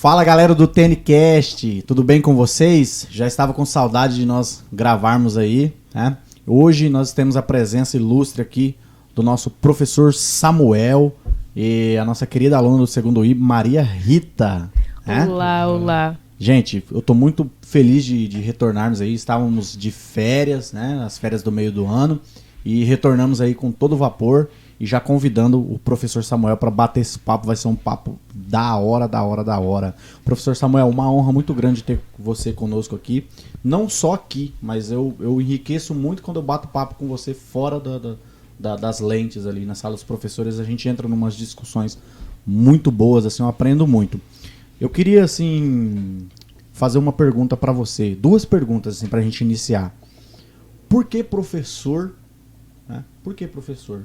Fala galera do TNCast, tudo bem com vocês? Já estava com saudade de nós gravarmos aí, né? Hoje nós temos a presença ilustre aqui do nosso professor Samuel e a nossa querida aluna do segundo I, Maria Rita. Né? Olá, olá. Gente, eu estou muito feliz de retornarmos aí, estávamos de férias, né? As férias do meio do ano e retornamos aí com todo vapor. E já convidando o professor Samuel para bater esse papo, vai ser um papo da hora. Professor Samuel, uma honra muito grande ter você conosco aqui. Não só aqui, mas eu enriqueço muito quando eu bato papo com você fora das lentes ali, na sala dos professores. A gente entra em umas discussões muito boas, assim, eu aprendo muito. Eu queria, assim, fazer uma pergunta para você. Duas perguntas, assim, para a gente iniciar. Por que professor? Né? Por que professor?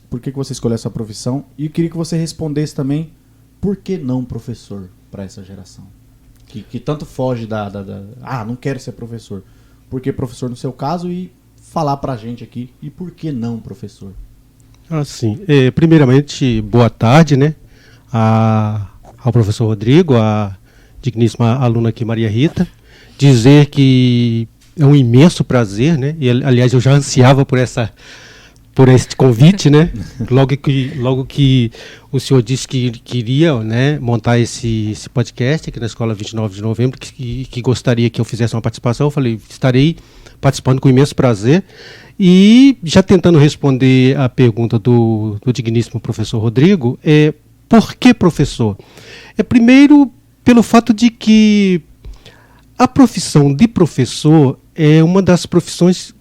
Por que você escolheu essa profissão? E eu queria que você respondesse também por que não professor para essa geração? Que tanto foge não quero ser professor. Por que professor no seu caso? E falar pra gente aqui, e por que não professor? Sim. Primeiramente, boa tarde, né? Ao professor Rodrigo, à digníssima aluna aqui, Maria Rita. Dizer que é um imenso prazer, né? E, aliás, eu já ansiava por este convite, né? Logo que o senhor disse que queria, né, montar esse podcast aqui na Escola 29 de Novembro, que gostaria que eu fizesse uma participação, eu falei, estarei participando com imenso prazer. E já tentando responder a pergunta do digníssimo professor Rodrigo, por que professor? Primeiro, pelo fato de que a profissão de professor é uma das profissões...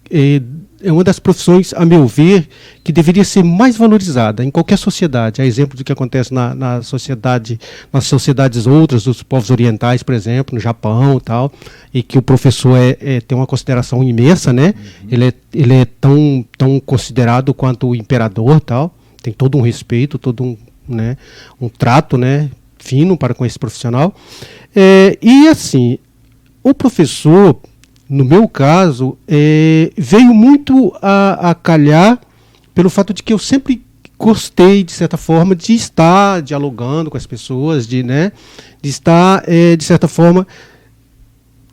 É uma das profissões, a meu ver, que deveria ser mais valorizada em qualquer sociedade. A exemplo do que acontece nas sociedades outras, dos povos orientais, por exemplo, no Japão e tal, e que o professor tem uma consideração imensa, né? Uhum. Ele é tão considerado quanto o imperador e tal, tem todo um respeito, todo um trato, né, fino para com esse profissional. E assim, o professor... No meu caso, veio muito a calhar pelo fato de que eu sempre gostei, de certa forma, de estar dialogando com as pessoas, de estar, de certa forma,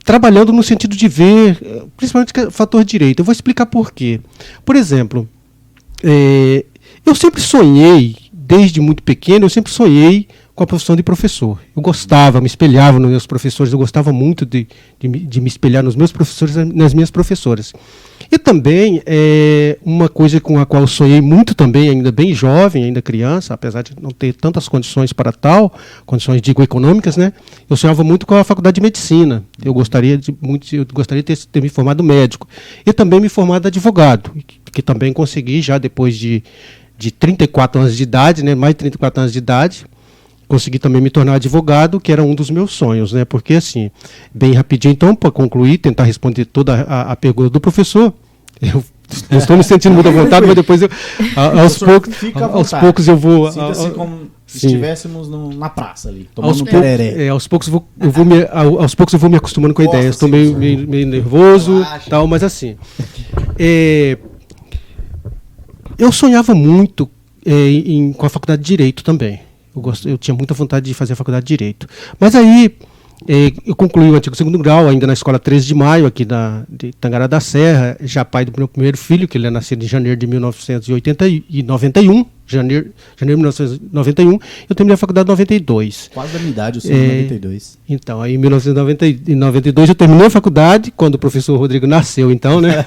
trabalhando no sentido de ver, principalmente o fator direito. Eu vou explicar por quê. Por exemplo, eu sempre sonhei, desde muito pequeno, com a profissão de professor. Eu gostava, me espelhava nos meus professores, eu gostava muito de me espelhar nos meus professores e nas minhas professoras. E também, uma coisa com a qual eu sonhei muito também, ainda bem jovem, ainda criança, apesar de não ter tantas condições para tal, condições, digo, econômicas, né? Eu sonhava muito com a faculdade de medicina. Eu gostaria de ter me formado médico. E também me formado advogado, que também consegui já depois de 34 anos de idade, né? Mais de 34 anos de idade, consegui também me tornar advogado, que era um dos meus sonhos, né? Porque, assim, bem rapidinho, então, para concluir, tentar responder toda a pergunta do professor, eu não estou me sentindo muito à vontade, mas depois aos poucos eu vou... Sinta-se como se estivéssemos na praça ali, tomando um tereré. Aos poucos eu vou me acostumando com a ideia. Estou meio nervoso, tal, mas assim... eu sonhava muito com a faculdade de Direito também. Eu tinha muita vontade de fazer a faculdade de Direito. Mas aí, eu concluí o antigo segundo grau, ainda na escola 13 de maio, aqui de Tangará da Serra, já pai do meu primeiro filho, que ele é nascido em janeiro de 1991. Janeiro de 1991, eu terminei a faculdade em 92. Quase da minha idade, eu sou de 92. Então, aí em 1992 eu terminei a faculdade, quando o professor Rodrigo nasceu, então, né?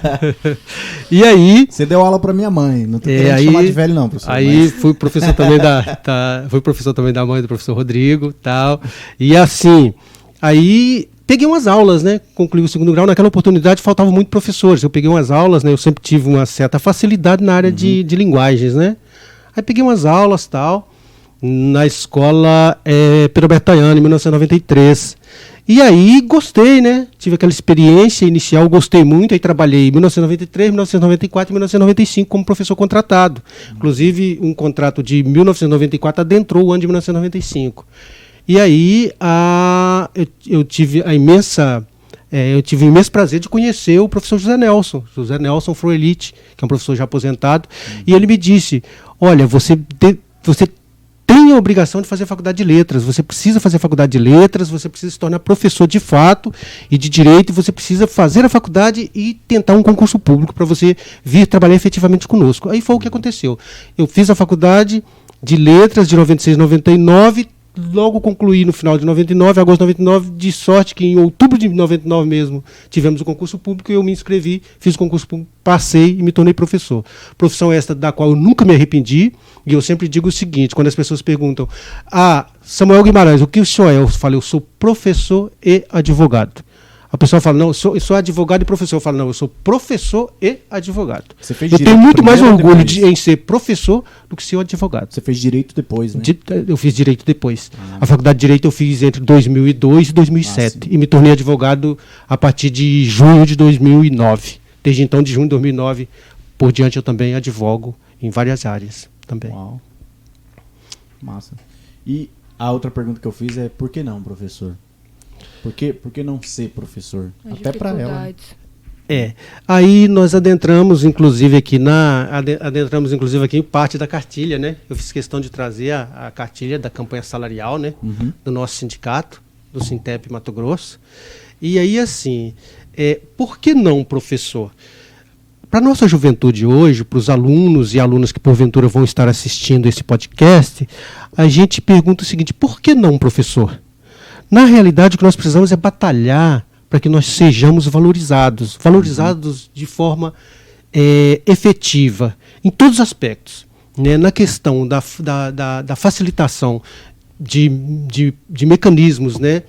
E aí... Você deu aula para minha mãe, não tô querendo chamar de velho não, professor. Aí fui professor também da mãe do professor Rodrigo, tal. E assim, aí... Peguei umas aulas, né? Concluí o segundo grau. Naquela oportunidade faltavam muito professores. Eu peguei umas aulas, né? Eu sempre tive uma certa facilidade na área de linguagens, né? Aí peguei umas aulas, tal, na escola Pedro Bertaiano, em 1993. E aí gostei, né? Tive aquela experiência inicial, gostei muito. Aí trabalhei em 1993, 1994 e 1995 como professor contratado. Inclusive, um contrato de 1994 adentrou o ano de 1995. E aí eu tive o imenso prazer de conhecer o professor José Nelson Froelich, que é um professor já aposentado, e ele me disse, olha, você tem a obrigação de fazer a faculdade de letras. Você precisa fazer a faculdade de letras, você precisa se tornar professor de fato e de direito, e você precisa fazer a faculdade e tentar um concurso público para você vir trabalhar efetivamente conosco. Aí foi o que aconteceu. Eu fiz a faculdade de letras de 96 99, logo concluí no final de 99, agosto de 99, de sorte que em outubro de 99 mesmo tivemos o concurso público e eu me inscrevi, fiz o concurso público, passei e me tornei professor. Profissão esta da qual eu nunca me arrependi, e eu sempre digo o seguinte, quando as pessoas perguntam: Samuel Guimarães, o que o senhor é? Eu falo: eu sou professor e advogado. A pessoa fala: não, eu sou advogado e professor. Eu falo: não, eu sou professor e advogado. Eu tenho muito mais orgulho em ser professor do que ser advogado. Você fez direito depois, né? Eu fiz direito depois. A faculdade de direito eu fiz entre 2002 e 2007. E me tornei advogado a partir de junho de 2009. Desde então, de junho de 2009 por diante, eu também advogo em várias áreas também. Uau. Massa. E a outra pergunta que eu fiz é: por que não, professor? Por que não ser professor? Até para ela. Né? Aí nós adentramos inclusive aqui em parte da cartilha, né? Eu fiz questão de trazer a cartilha da campanha salarial, né? Do nosso sindicato, do Sintep Mato Grosso. E aí, assim, por que não, professor? Para a nossa juventude hoje, para os alunos e alunas que porventura vão estar assistindo esse podcast, a gente pergunta o seguinte: por que não, professor? Na realidade, o que nós precisamos é batalhar para que nós sejamos valorizados de forma efetiva, em todos os aspectos. Né? Na questão da facilitação de mecanismos, né?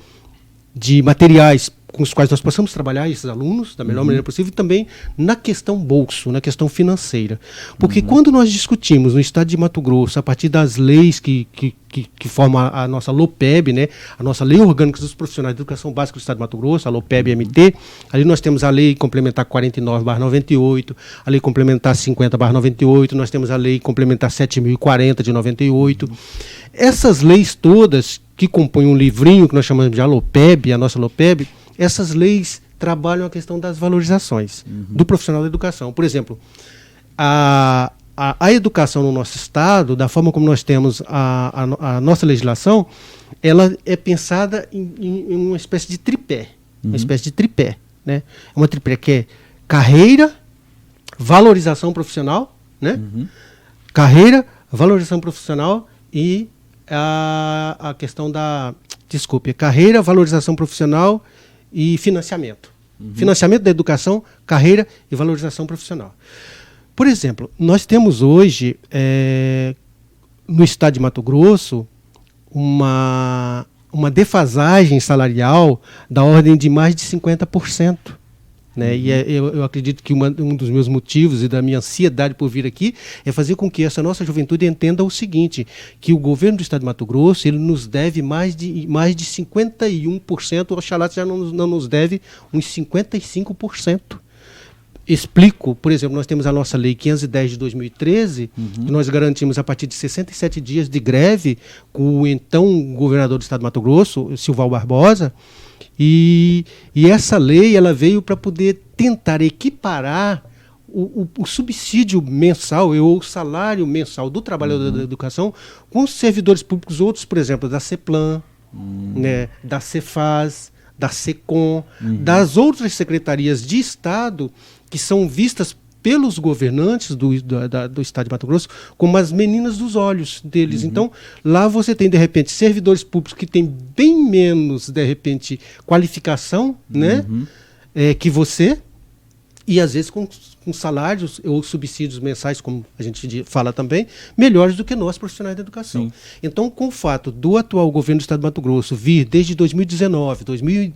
De materiais com os quais nós possamos trabalhar esses alunos da melhor maneira possível, e também na questão bolso, na questão financeira. Porque quando nós discutimos no estado de Mato Grosso, a partir das leis que formam a nossa LOPEB, né, a nossa Lei Orgânica dos Profissionais de Educação Básica do Estado de Mato Grosso, a LOPEB-MT, ali nós temos a Lei Complementar 49/98, a Lei Complementar 50/98, nós temos a Lei Complementar 7040 de 98. Essas leis todas, que compõem um livrinho que nós chamamos de LOPEB, a nossa LOPEB, essas leis trabalham a questão das valorizações do profissional da educação. Por exemplo, a educação no nosso estado, da forma como nós temos a nossa legislação, ela é pensada em uma espécie de tripé. Uma espécie de tripé. Né? Uma tripé que é carreira, valorização profissional, né? Carreira, valorização profissional e a questão carreira, valorização profissional e financiamento. Financiamento da educação, carreira e valorização profissional. Por exemplo, nós temos hoje, no estado de Mato Grosso, uma defasagem salarial da ordem de mais de 50%. Né? E eu acredito que um dos meus motivos e da minha ansiedade por vir aqui é fazer com que essa nossa juventude entenda o seguinte, que o governo do estado de Mato Grosso ele nos deve mais de 51%, oxalá já não nos deve uns 55%. Explico, por exemplo, nós temos a nossa Lei 510 de 2013, que nós garantimos a partir de 67 dias de greve com o então governador do estado de Mato Grosso, Silval Barbosa. E essa lei ela veio para poder tentar equiparar o subsídio mensal ou o salário mensal do trabalhador da educação com os servidores públicos outros, por exemplo, da CEPLAN, né, da CEFAS, da SECOM, das outras secretarias de Estado que são vistas pelos governantes do estado de Mato Grosso como as meninas dos olhos deles. Então, lá você tem, de repente, servidores públicos que têm bem menos, de repente, qualificação, né, que você, e às vezes com salários ou subsídios mensais, como a gente fala também, melhores do que nós, profissionais da educação. Sim. Então, com o fato do atual governo do estado de Mato Grosso vir desde 2019, 2020,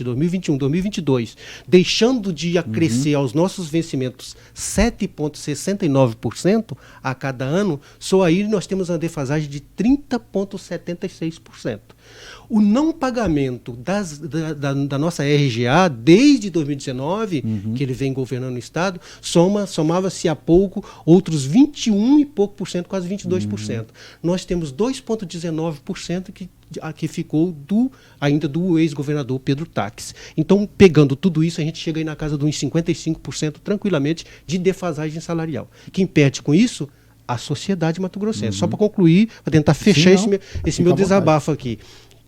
2021, 2022, deixando de acrescer aos nossos vencimentos 7,69% a cada ano, só aí nós temos uma defasagem de 30,76%. O não pagamento da nossa RGA desde 2019, que ele vem governando o estado, somava-se há pouco outros 21 e pouco por cento, quase 22%. Nós temos 2,19% que ficou ainda do ex-governador Pedro Taques. Então, pegando tudo isso, a gente chega aí na casa de uns 55% tranquilamente de defasagem salarial. Quem perde com isso? A sociedade mato-grossense. Só para concluir, para tentar fechar esse meu desabafo aqui.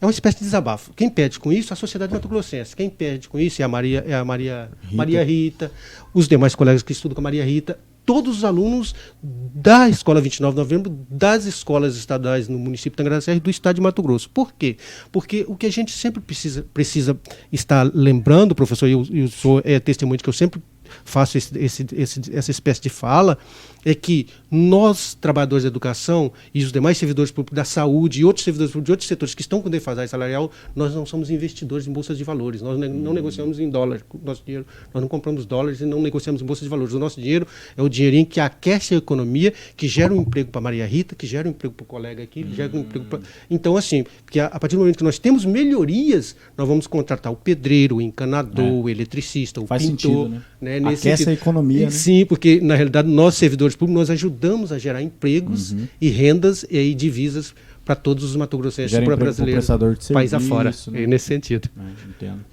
É uma espécie de desabafo. Quem perde com isso? A sociedade mato-grossense. Quem perde com isso é a Maria Rita, os demais colegas que estudam com a Maria Rita, todos os alunos da Escola 29 de Novembro, das escolas estaduais no município de Tangará da Serra e do estado de Mato Grosso. Por quê? Porque o que a gente sempre precisa estar lembrando, professor, e o senhor é testemunho de que eu sempre faço essa espécie de fala, é que nós, trabalhadores da educação e os demais servidores públicos da saúde e outros servidores públicos de outros setores que estão com defasagem salarial, nós não somos investidores em bolsas de valores, nós não negociamos em dólar, nosso dinheiro, nós não compramos dólares e não negociamos em bolsas de valores. O nosso dinheiro é o dinheirinho que aquece a economia, que gera um emprego para Maria Rita, que gera um emprego para o colega aqui, que gera um emprego para... Então, assim, porque a partir do momento que nós temos melhorias, nós vamos contratar o pedreiro, o encanador, o eletricista, o Faz pintor. Sentido, né? Aquece a economia, né? Sim, porque, na realidade, nós, servidores públicos, nós ajudamos a gerar empregos e rendas e divisas para todos os mato-grossenses brasileiros, país afora, né? Nesse sentido. Entendo.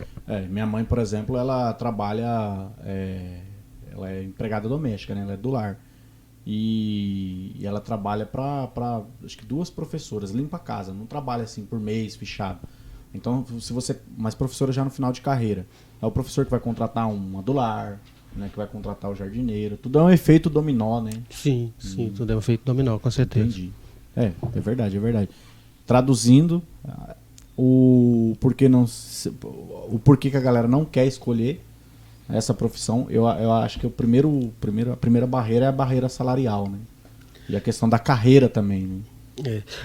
Minha mãe, por exemplo, ela trabalha, ela é empregada doméstica, né? Ela é do lar. E ela trabalha para acho que 2 professoras, limpa a casa, não trabalha assim por mês, fechado. Então, mas professora já no final de carreira. É o professor que vai contratar uma do lar, né, que vai contratar o jardineiro. Tudo é um efeito dominó, né? Sim, tudo é um efeito dominó, com certeza. Entendi. É verdade. Traduzindo, o porquê que a galera não quer escolher essa profissão, eu acho que a primeira barreira é a barreira salarial, né? E a questão da carreira também, né?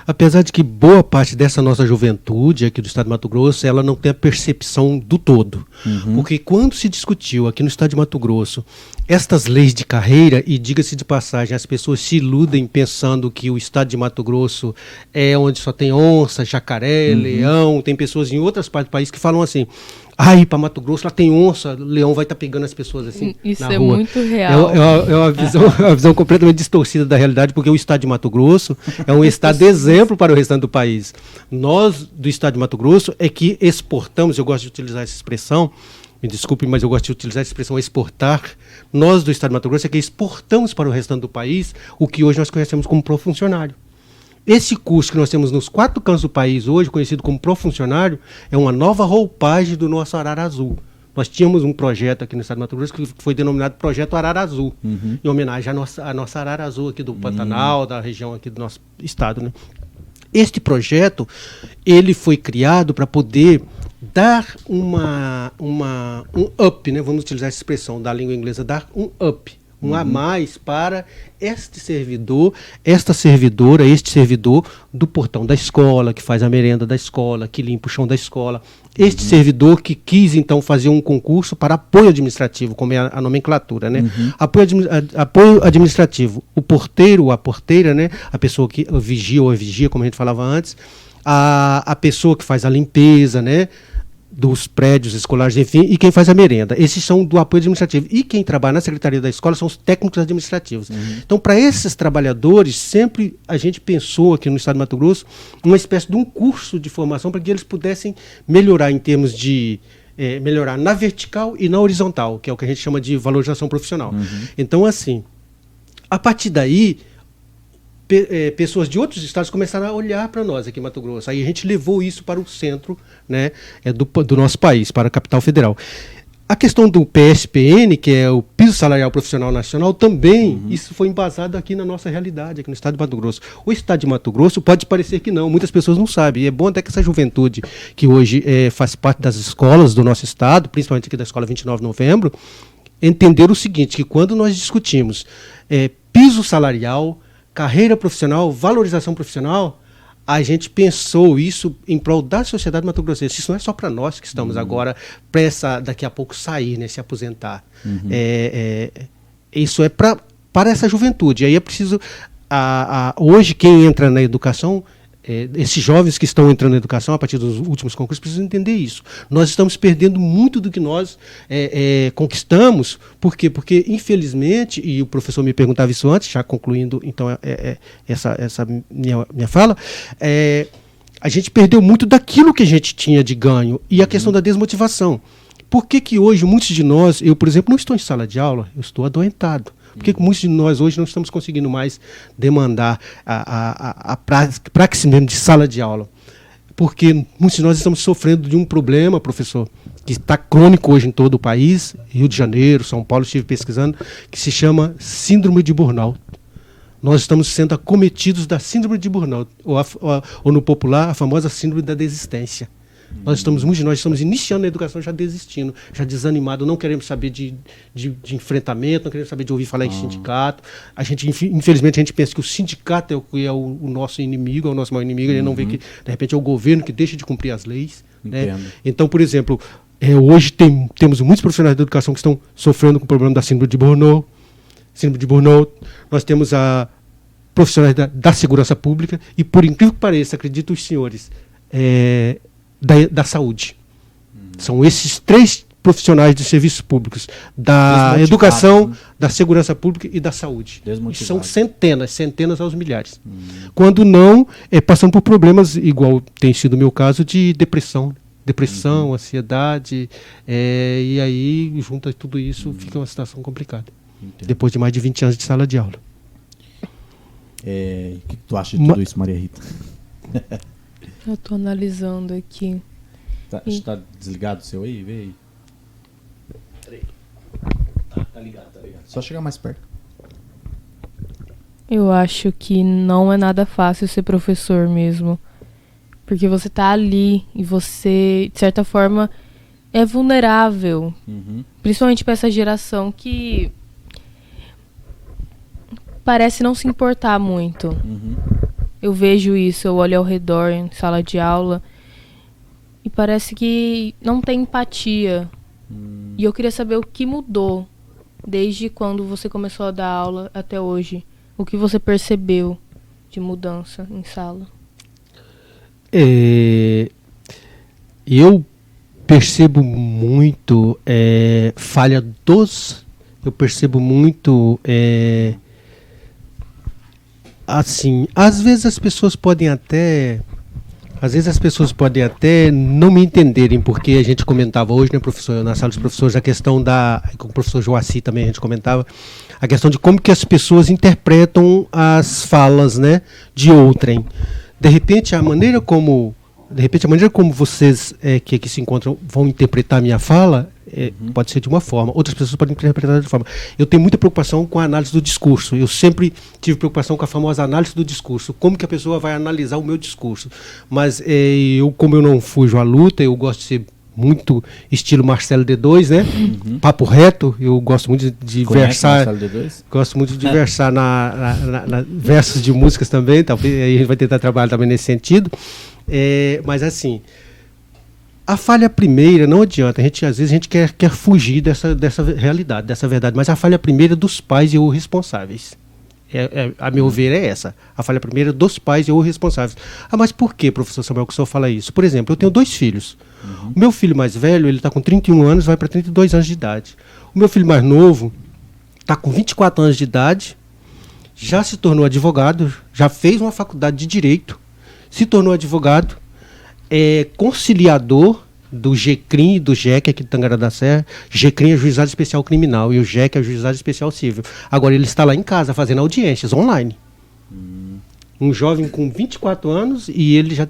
Apesar de que boa parte dessa nossa juventude aqui do estado de Mato Grosso, ela não tem a percepção do todo. Porque quando se discutiu aqui no estado de Mato Grosso estas leis de carreira, e diga-se de passagem, as pessoas se iludem pensando que o estado de Mato Grosso é onde só tem onça, jacaré, leão, tem pessoas em outras partes do país que falam assim: ai, para Mato Grosso lá tem onça, o leão vai estar pegando as pessoas assim Isso na é rua. muito real. É uma visão completamente distorcida da realidade, porque o estado de Mato Grosso é um estado de exemplo para o restante do país. Nós, do estado de Mato Grosso, é que exportamos, eu gosto de utilizar essa expressão, me desculpe, mas eu gosto de utilizar a expressão exportar. Nós, do estado de Mato Grosso, é que exportamos para o restante do país o que hoje nós conhecemos como profuncionário. Esse curso que nós temos nos 4 cantos do país hoje, conhecido como profuncionário, é uma nova roupagem do nosso Arara Azul. Nós tínhamos um projeto aqui no estado de Mato Grosso que foi denominado Projeto Arara Azul, em homenagem à nossa Arara Azul aqui do Pantanal, da região aqui do nosso estado, né? Este projeto, ele foi criado para poder dar um up, né? Vamos utilizar essa expressão da língua inglesa, dar um up, a mais para este servidor, esta servidora, este servidor do portão da escola, que faz a merenda da escola, que limpa o chão da escola. Este servidor que quis, então, fazer um concurso para apoio administrativo, como é a nomenclatura, né? Apoio administrativo. O porteiro ou a porteira, né? A pessoa que vigia ou a vigia, como a gente falava antes, a pessoa que faz a limpeza, né? Dos prédios escolares, enfim, e quem faz a merenda. Esses são do apoio administrativo. E quem trabalha na secretaria da escola são os técnicos administrativos. Então, para esses trabalhadores, sempre a gente pensou aqui no estado de Mato Grosso uma espécie de um curso de formação para que eles pudessem melhorar em termos de melhorar na vertical e na horizontal, que é o que a gente chama de valorização profissional. Então, assim, a partir daí, pessoas de outros estados começaram a olhar para nós aqui em Mato Grosso. Aí a gente levou isso para o centro, né, do nosso país, para a capital federal. A questão do PSPN, que é o Piso Salarial Profissional Nacional, também isso foi embasado aqui na nossa realidade, aqui no estado de Mato Grosso. O estado de Mato Grosso pode parecer que não, muitas pessoas não sabem. E é bom até que essa juventude, que hoje faz parte das escolas do nosso estado, principalmente aqui da Escola 29 de Novembro, entender o seguinte, que quando nós discutimos piso salarial, carreira profissional, valorização profissional, a gente pensou isso em prol da sociedade mato-grossense. Isso não é só para nós que estamos agora para daqui a pouco sair, né, se aposentar. Isso é para essa juventude. Aí é preciso... hoje, quem entra na educação... esses jovens que estão entrando na educação a partir dos últimos concursos precisam entender isso. Nós estamos perdendo muito do que nós conquistamos. Por quê? Porque, infelizmente, e o professor me perguntava isso antes, já concluindo então essa minha fala, a gente perdeu muito daquilo que a gente tinha de ganho e a questão da desmotivação. Por que hoje muitos de nós, eu, por exemplo, não estou em sala de aula, eu estou adoentado. Por que muitos de nós hoje não estamos conseguindo mais demandar a praxis mesmo de sala de aula? Porque muitos de nós estamos sofrendo de um problema, professor, que está crônico hoje em todo o país, Rio de Janeiro, São Paulo, estive pesquisando, que se chama síndrome de burnout. Nós estamos sendo acometidos da síndrome de burnout, ou no popular, a famosa síndrome da desistência. Muitos de nós estamos iniciando a educação já desistindo, já desanimado, não queremos saber de enfrentamento, não queremos saber de ouvir falar em sindicato. Infelizmente, a gente pensa que o sindicato é o nosso inimigo, é o nosso maior inimigo, a gente não vê que, de repente, é o governo que deixa de cumprir as leis. Né? Então, por exemplo, hoje temos muitos profissionais da educação que estão sofrendo com o problema da síndrome de burnout. Nós temos profissionais da segurança pública e, por incrível que pareça, acredito os senhores, da saúde. São esses 3 profissionais de serviços públicos, da educação, da segurança pública e da saúde. E são centenas aos milhares. Quando não, passando por problemas, igual tem sido o meu caso, de depressão, ansiedade, e aí, junto a tudo isso, fica uma situação complicada. Entendo. Depois de mais de 20 anos de sala de aula. O que tu acha de tudo isso, Maria Rita? Eu tô analisando aqui. Tá desligado o seu aí? Vê aí. Peraí. Tá ligado. Só chegar mais perto. Eu acho que não é nada fácil ser professor mesmo. Porque você tá ali e você, de certa forma, é vulnerável. Principalmente para essa geração que parece não se importar muito. Eu vejo isso, eu olho ao redor em sala de aula e parece que não tem empatia. E eu queria saber o que mudou desde quando você começou a dar aula até hoje. O que você percebeu de mudança em sala? Eu percebo muito falha dos... Eu percebo muito... assim, às vezes as pessoas podem até não me entenderem, porque a gente comentava hoje, né, professor, na sala dos professores, a questão com o professor Joaci também a gente comentava, a questão de como que as pessoas interpretam as falas, né, de outrem. De repente, a maneira como vocês que aqui se encontram vão interpretar a minha fala pode ser de uma forma, outras pessoas podem interpretar de outra forma. Eu tenho muita preocupação com a análise do discurso. Eu sempre tive preocupação com a famosa análise do discurso. Como que a pessoa vai analisar o meu discurso? Mas como eu não fujo à luta, eu gosto de ser muito estilo Marcelo D2, né? Papo reto. Eu gosto muito de versar. Gosto muito de versar na versos de músicas também. Talvez aí a gente vai tentar trabalhar também nesse sentido. Mas assim, a falha primeira, não adianta, às vezes a gente quer fugir dessa realidade, dessa verdade, mas a falha primeira é dos pais e os responsáveis. A meu ver, é essa. A falha primeira é dos pais e os responsáveis. Mas por que, professor Samuel, que o senhor fala isso? Por exemplo, eu tenho 2 filhos. O meu filho mais velho, ele está com 31 anos, vai para 32 anos de idade. O meu filho mais novo está com 24 anos de idade, já se tornou advogado, já fez uma faculdade de Direito, se tornou advogado, conciliador do GCRIM e do GEC aqui de Tangará da Serra. GCRIM é Juizado Especial Criminal e o GEC é Juizado Especial Civil. Agora ele está lá em casa fazendo audiências online. Um jovem com 24 anos e ele já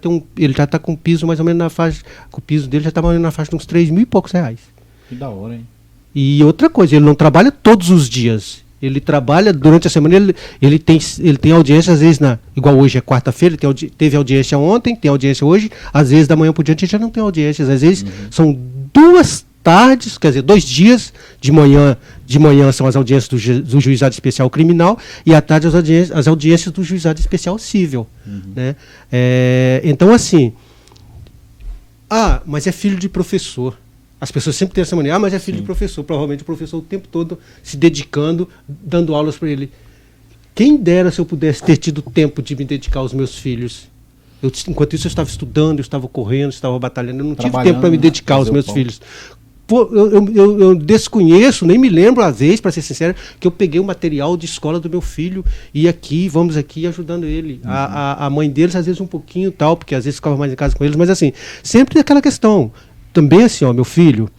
está com piso mais ou menos na faixa, o piso dele já está mais ou menos na faixa de uns 3 mil e poucos reais. Que da hora, hein? E outra coisa, ele não trabalha todos os dias. Ele trabalha durante a semana, ele tem audiência, às vezes, igual hoje é quarta-feira, teve audiência ontem, tem audiência hoje, às vezes da manhã por diante a gente já não tem audiências, às vezes são 2 tardes, quer dizer, 2 dias, de manhã são as audiências do Juizado Especial Criminal e à tarde as audiências do Juizado Especial Civil. Né? Então, assim, mas é filho de professor. As pessoas sempre têm essa mania, mas é filho de professor. Provavelmente o professor o tempo todo se dedicando, dando aulas para ele. Quem dera se eu pudesse ter tido tempo de me dedicar aos meus filhos. Enquanto isso eu estava estudando, eu estava correndo, eu estava batalhando. Eu não tive tempo para me dedicar aos meus filhos. Eu desconheço, nem me lembro às vezes, para ser sincero, que eu peguei o material de escola do meu filho e vamos aqui ajudando ele. A mãe deles às vezes um pouquinho tal, porque às vezes ficava mais em casa com eles, mas assim, sempre aquela questão. Também assim, meu filho,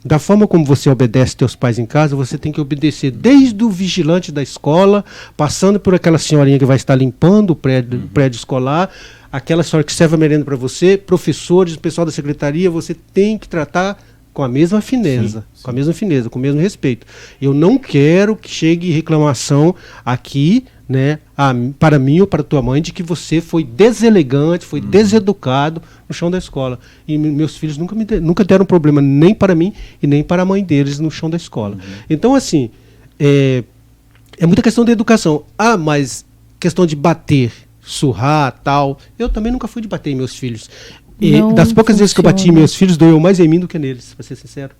Da forma como você obedece teus pais em casa, você tem que obedecer desde o vigilante da escola, passando por aquela senhorinha que vai estar limpando o prédio escolar, aquela senhora que serve a merenda para você, professores, pessoal da secretaria, você tem que tratar com a mesma fineza, com a mesma fineza, com o mesmo respeito. Eu não quero que chegue reclamação aqui, né, para mim ou para tua mãe, de que você foi deselegante, foi deseducado no chão da escola. E meus filhos nunca deram problema nem para mim e nem para a mãe deles no chão da escola. Então, assim, é muita questão da educação. Mas questão de bater, surrar, tal, eu também nunca fui de bater em meus filhos. E das poucas vezes que eu bati em meus filhos, doeu mais em mim do que neles, para ser sincero.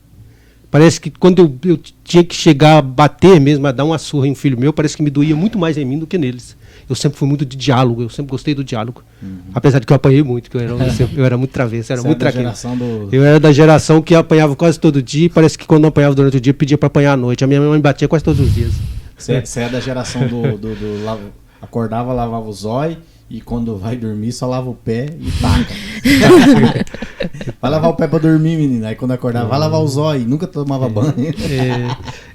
Parece que quando eu tinha que chegar a bater mesmo, a dar uma surra em um filho meu, parece que me doía muito mais em mim do que neles. Eu sempre fui muito de diálogo, eu sempre gostei do diálogo. Apesar de que eu apanhei muito, que eu era muito travesso, era muito traqueiro. Eu era da geração que apanhava quase todo dia, e parece que quando não apanhava durante o dia, pedia para apanhar à noite. A minha mãe batia quase todos os dias. Você é da geração acordava, lavava o zóio, e quando vai dormir só lava o pé e taca. Vai lavar o pé pra dormir, menina. Aí quando acordar, vai lavar o zóio. Nunca tomava banho.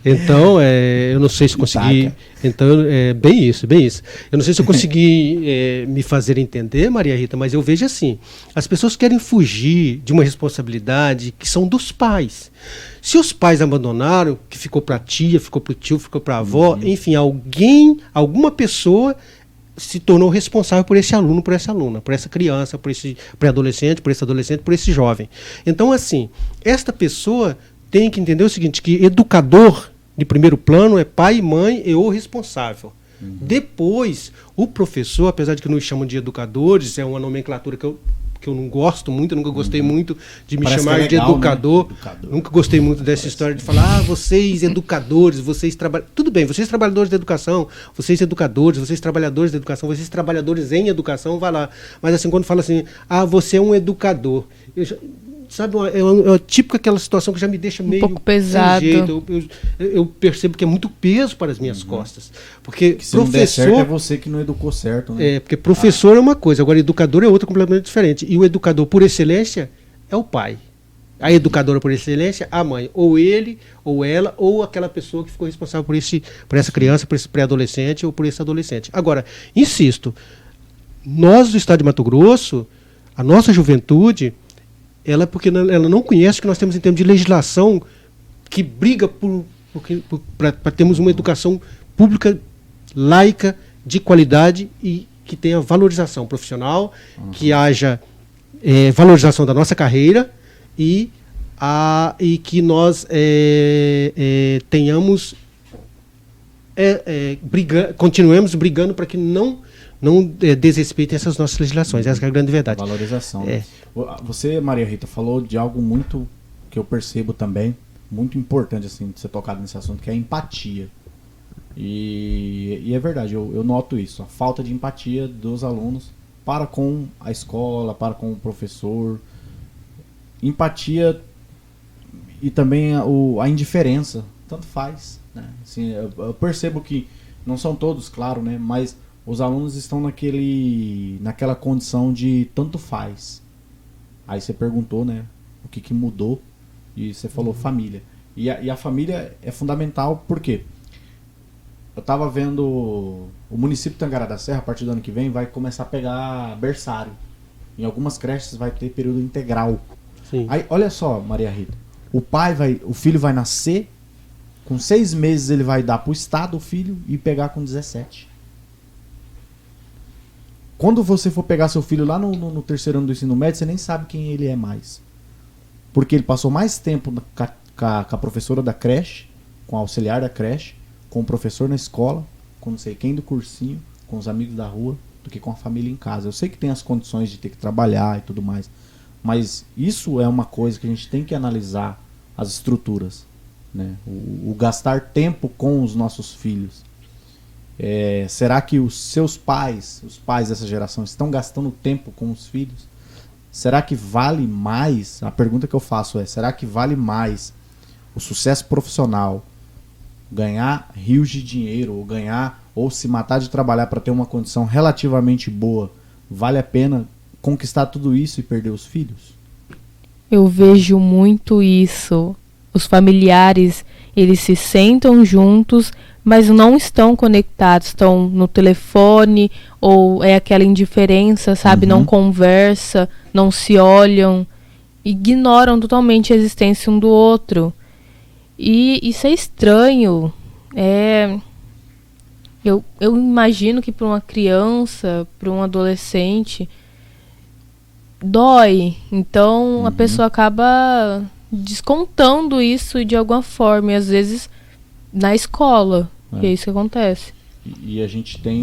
Então, eu não sei se consegui. Então, bem isso. Eu não sei se eu consegui me fazer entender, Maria Rita, mas eu vejo assim: as pessoas querem fugir de uma responsabilidade que são dos pais. Se os pais abandonaram, que ficou pra tia, ficou pro tio, ficou pra avó, enfim, alguma pessoa se tornou responsável por esse aluno, por essa aluna, por essa criança, por esse pré-adolescente, por esse adolescente, por esse jovem. Então, assim, esta pessoa tem que entender o seguinte, que educador de primeiro plano é pai e mãe e o responsável. Depois, o professor, apesar de que nos chamam de educadores, é uma nomenclatura que eu não gosto muito, eu nunca gostei muito de me chamar de educador. Né? Nunca gostei muito dessa história de falar, vocês educadores, vocês trabalhadores. Tudo bem, vocês trabalhadores da educação, vocês educadores, vocês trabalhadores da educação, vocês trabalhadores em educação, vai lá. Mas assim, quando fala assim, você é um educador. Sabe, é típico aquela situação que já me deixa meio pouco pesado. Eu percebo que é muito peso para as minhas costas. Porque se não der certo, é você que não educou certo. Né? Porque professor é uma coisa, agora educador é outra completamente diferente. E o educador por excelência é o pai. A educadora por excelência, a mãe. Ou ele, ou ela, ou aquela pessoa que ficou responsável por essa criança, por esse pré-adolescente ou por esse adolescente. Agora, nós do estado de Mato Grosso, a nossa juventude, porque ela não conhece o que nós temos em termos de legislação que briga para termos uma educação pública, laica, de qualidade e que tenha valorização profissional, que haja valorização da nossa carreira e que nós tenhamos continuemos brigando para que não desrespeitem essas nossas legislações. Essa é a grande verdade. Valorização. Você, Maria Rita, falou de algo muito que eu percebo também, muito importante assim, de ser tocado nesse assunto, que é a empatia. E é verdade, eu noto isso, a falta de empatia dos alunos para com a escola, para com o professor. Empatia e também a indiferença, tanto faz. Né? Assim, eu percebo que não são todos, claro, né? Mas os alunos estão naquela condição de tanto faz. Aí você perguntou, né, o que mudou, e você falou família. E a família é fundamental, por quê? Eu estava vendo o município de Tangará da Serra, a partir do ano que vem, vai começar a pegar berçário. Em algumas creches vai ter período integral. Sim. Aí, olha só, Maria Rita, o filho vai nascer, com 6 meses ele vai dar para o Estado o filho e pegar com 17. Quando você for pegar seu filho lá no terceiro ano do ensino médio, você nem sabe quem ele é mais. Porque ele passou mais tempo com a professora da creche, com a auxiliar da creche, com o professor na escola, com não sei quem do cursinho, com os amigos da rua, do que com a família em casa. Eu sei que tem as condições de ter que trabalhar e tudo mais, mas isso é uma coisa que a gente tem que analisar, as estruturas, né? O gastar tempo com os nossos filhos. Será que os seus pais, os pais dessa geração, estão gastando tempo com os filhos? Será que vale mais? A pergunta que eu faço será que vale mais o sucesso profissional, ganhar rios de dinheiro, ou se matar de trabalhar para ter uma condição relativamente boa, vale a pena conquistar tudo isso e perder os filhos? Eu vejo muito isso. os familiares, eles se sentam juntos, mas não estão conectados, estão no telefone, ou é aquela indiferença, sabe? Não conversa, não se olham, ignoram totalmente a existência um do outro. E isso é estranho. Eu imagino que para uma criança, para um adolescente, dói. Então a pessoa acaba descontando isso de alguma forma, e às vezes na escola, que é isso que acontece. E a gente tem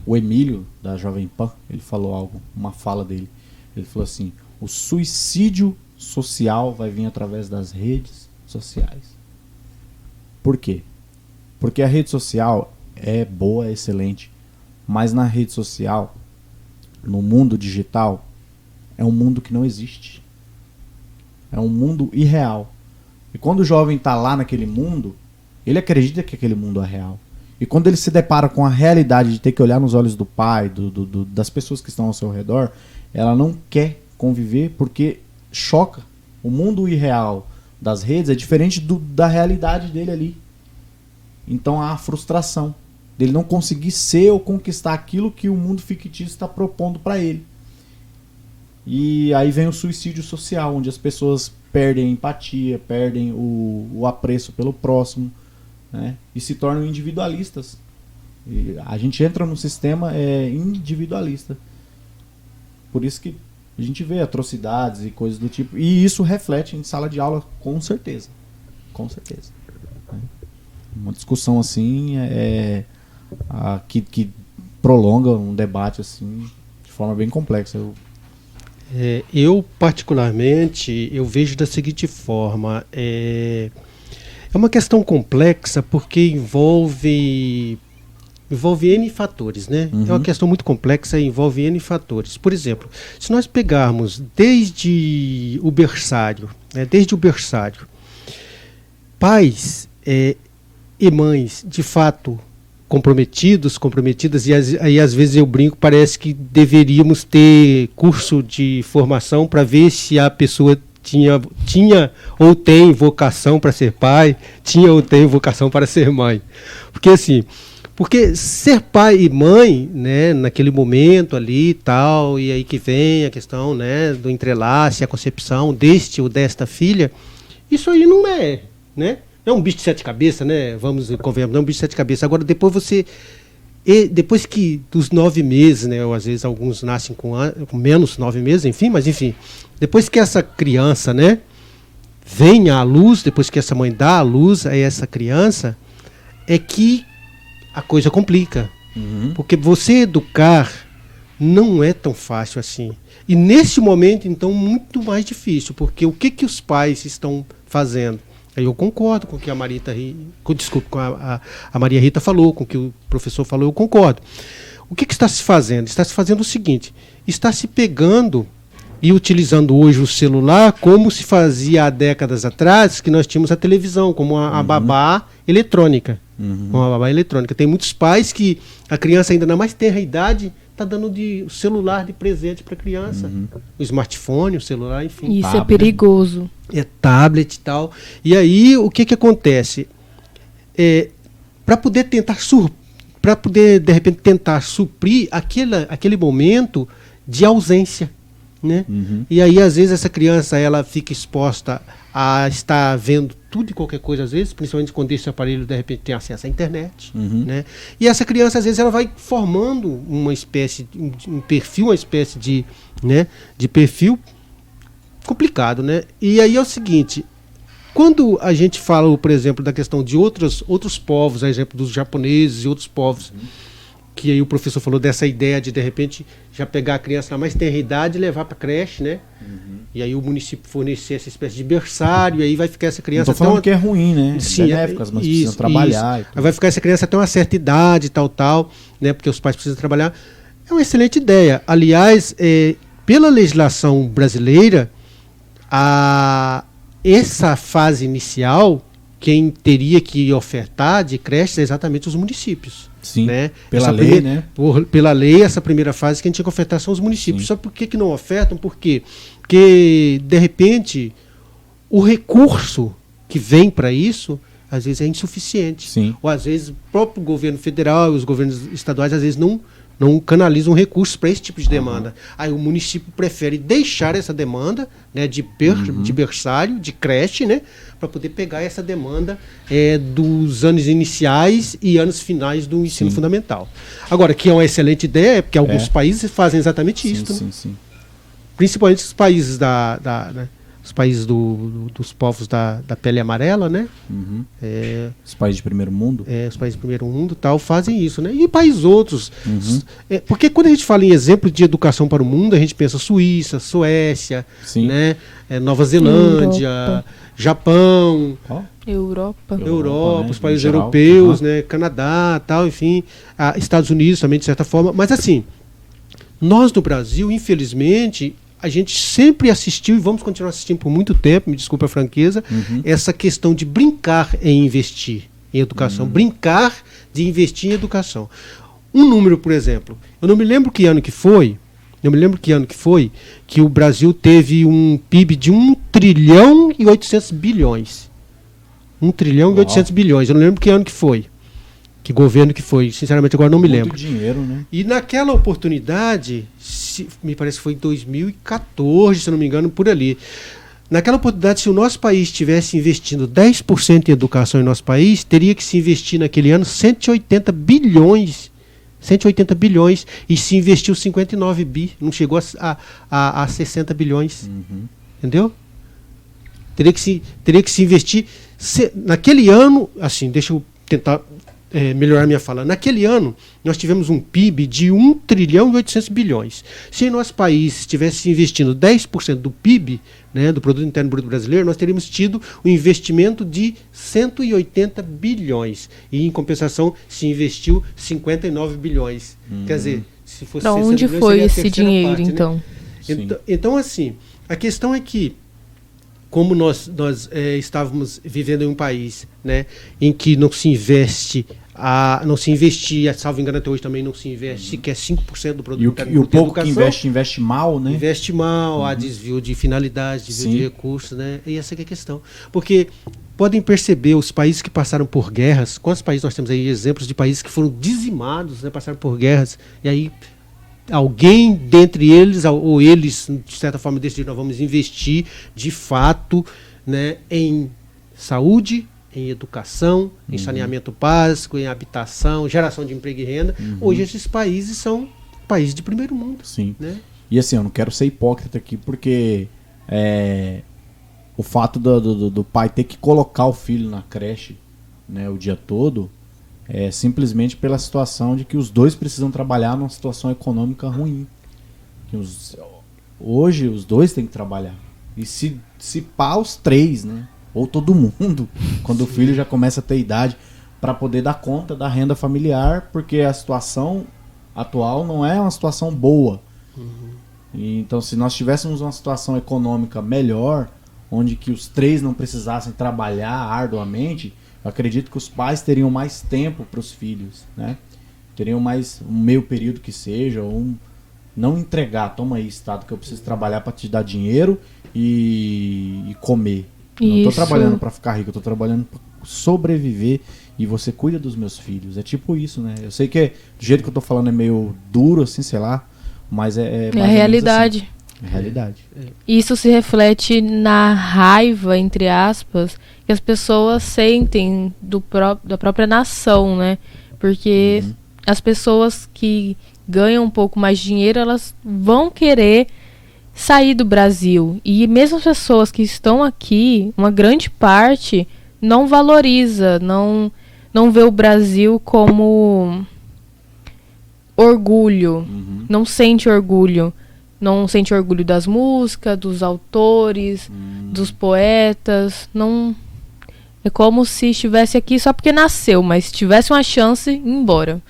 o Emílio, da Jovem Pan, ele falou algo, uma fala dele. Ele falou assim: o suicídio social vai vir através das redes sociais. Por quê? Porque a rede social é boa, é excelente, mas na rede social, no mundo digital, é um mundo que não existe. É um mundo irreal. E quando o jovem está lá naquele mundo, ele acredita que aquele mundo é real. E quando ele se depara com a realidade de ter que olhar nos olhos do pai, das pessoas que estão ao seu redor, ela não quer conviver porque choca. O mundo irreal das redes é diferente da realidade dele ali. Então há a frustração dele não conseguir ser ou conquistar aquilo que o mundo fictício está propondo para ele. E aí vem o suicídio social, onde as pessoas perdem a empatia, perdem o apreço pelo próximo, né? E se tornam individualistas. E a gente entra num sistema individualista. Por isso que a gente vê atrocidades e coisas do tipo. E isso reflete em sala de aula, com certeza. Com certeza. Uma discussão assim que prolonga um debate assim de forma bem complexa. Eu particularmente, eu vejo da seguinte forma, é uma questão complexa porque envolve N fatores, né? É uma questão muito complexa e envolve N fatores. Por exemplo, se nós pegarmos desde o berçário, pais e mães, de fato, comprometidas, e aí às vezes eu brinco, parece que deveríamos ter curso de formação para ver se a pessoa tinha ou tem vocação para ser pai, tinha ou tem vocação para ser mãe. Porque ser pai e mãe, né, naquele momento ali e tal, e aí que vem a questão, né, do entrelace, a concepção deste ou desta filha, isso aí não é, né? É um bicho de sete cabeças, né? Convenhamos, não é um bicho de sete cabeças. Agora, depois que dos 9 meses, né? Ou às vezes alguns nascem com menos 9 meses, enfim, mas enfim. Depois que essa criança, né, vem à luz, depois que essa mãe dá à luz a essa criança, é que a coisa complica. Porque você educar não é tão fácil assim. E nesse momento, então, muito mais difícil. Porque o que os pais estão fazendo? Eu concordo com o que a Maria Rita falou, com o que o professor falou, eu concordo. O que está se fazendo? Está se fazendo o seguinte: está se pegando e utilizando hoje o celular como se fazia há décadas atrás, que nós tínhamos a televisão, como a babá eletrônica. Como a babá eletrônica. Tem muitos pais que a criança ainda na mais tenra idade está dando o celular de presente para a criança. O smartphone, o celular, enfim. Isso tablet. É perigoso. É tablet e tal. E aí, o que acontece? Para poder de repente, tentar suprir aquele momento de ausência, né? E aí, às vezes, essa criança ela fica exposta a estar vendo tudo e qualquer coisa, às vezes, principalmente quando esse aparelho, de repente, tem acesso à internet. Né? E essa criança, às vezes, ela vai formando uma espécie de perfil complicado, né? E aí é o seguinte: quando a gente fala, por exemplo, da questão de outros povos, a exemplo dos japoneses e outros povos, que aí o professor falou dessa ideia de repente, já pegar a criança na mais tenra idade e levar para a creche, né? E aí o município fornecer essa espécie de berçário, e aí vai ficar essa criança... Não tô falando que é ruim, né? Sim, benéficas, mas precisam trabalhar. Aí vai ficar essa criança até uma certa idade, tal, né? Porque os pais precisam trabalhar. É uma excelente ideia. Aliás, pela legislação brasileira, essa fase inicial, quem teria que ofertar de creche é exatamente os municípios. Sim, né? Pela lei, né? Pela lei, essa primeira fase que a gente tinha que ofertar são os municípios. Sim. Só por que não ofertam? Por quê? Porque, de repente, o recurso que vem para isso, às vezes é insuficiente. Sim. Ou às vezes o próprio governo federal e os governos estaduais às vezes não canalizam recursos para esse tipo de demanda. Aí o município prefere deixar essa demanda, né, de berçário, de creche, né, para poder pegar essa demanda dos anos iniciais e anos finais do ensino fundamental. Agora, que é uma excelente ideia, porque alguns países fazem exatamente isso. Sim, né? sim. Principalmente os países né, os países dos povos da pele amarela, né? Os países de primeiro mundo? Os países de primeiro mundo tal fazem isso, né? E países outros. Porque quando a gente fala em exemplo de educação para o mundo, a gente pensa Suíça, Suécia, né? Nova Zelândia, Japão, Europa, né? os países Geral. europeus, né? Canadá, tal, enfim, Estados Unidos também de certa forma. Mas assim, nós no Brasil, infelizmente, a gente sempre assistiu e vamos continuar assistindo por muito tempo, me desculpa a franqueza, essa questão de brincar em investir em educação, brincar de investir em educação. Um número, por exemplo, eu não me lembro que ano que foi que o Brasil teve um PIB de 1 trilhão e 800 bilhões. 1 trilhão e 800 bilhões, eu não lembro que ano que foi. Que governo que foi, sinceramente agora não me lembro. Muito dinheiro, né? E naquela oportunidade, me parece que foi em 2014, se eu não me engano, por ali. Naquela oportunidade, se o nosso país estivesse investindo 10% em educação em nosso país, teria que se investir naquele ano 180 bilhões. 180 bilhões e se investiu 59 bi, não chegou a 60 bilhões. Entendeu? Teria que se investir naquele ano, assim, deixa eu tentar melhorar minha fala. Naquele ano, nós tivemos um PIB de 1 trilhão e 800 bilhões. Se nosso país estivesse investindo 10% do PIB, né, do Produto Interno Bruto Brasileiro, nós teríamos tido um investimento de 180 bilhões. E, em compensação, se investiu 59 bilhões. Quer dizer, se fosse para 60 onde bilhões, foi seria a esse terceira dinheiro, parte, então? Né? Então, assim, a questão é que, como nós estávamos vivendo em um país, né, em que não se investia, salvo engano até hoje também não se investe, sequer 5% do produto interno bruto. E o pouco educação, que investe mal, né? Investe mal, há desvio de finalidade, desvio de recursos, né? E essa que é a questão. Porque podem perceber os países que passaram por guerras, quantos países nós temos aí, exemplos de países que foram dizimados, né, passaram por guerras, e aí alguém dentre eles, ou eles, de certa forma, decidiram, nós vamos investir de fato, né, em saúde, em educação, em saneamento básico, em habitação, geração de emprego e renda. Hoje esses países são países de primeiro mundo. Sim. Né? E assim, eu não quero ser hipócrita aqui, porque o fato do pai ter que colocar o filho na creche, né, o dia todo, é simplesmente pela situação de que os dois precisam trabalhar numa situação econômica ruim. Hoje os dois têm que trabalhar. E se pá, os três, né? Ou todo mundo, quando o filho já começa a ter idade, para poder dar conta da renda familiar, porque a situação atual não é uma situação boa. E, então, se nós tivéssemos uma situação econômica melhor, onde que os três não precisassem trabalhar arduamente, eu acredito que os pais teriam mais tempo para os filhos, né? Teriam mais um meio período que seja, ou não entregar, toma aí, Estado, que eu preciso trabalhar para te dar dinheiro e comer. Eu não estou trabalhando para ficar rico, eu estou trabalhando para sobreviver e você cuida dos meus filhos. É tipo isso, né? Eu sei que do jeito que eu estou falando é meio duro, assim, sei lá, mas é a realidade. Assim. É a realidade. Isso se reflete na raiva, entre aspas, que as pessoas sentem da própria nação, né? Porque as pessoas que ganham um pouco mais de dinheiro, elas vão querer sair do Brasil. E mesmo as pessoas que estão aqui, uma grande parte não valoriza, não vê o Brasil como orgulho, não sente orgulho. Não sente orgulho das músicas, dos autores, dos poetas. Não. É como se estivesse aqui só porque nasceu, mas se tivesse uma chance, ir embora.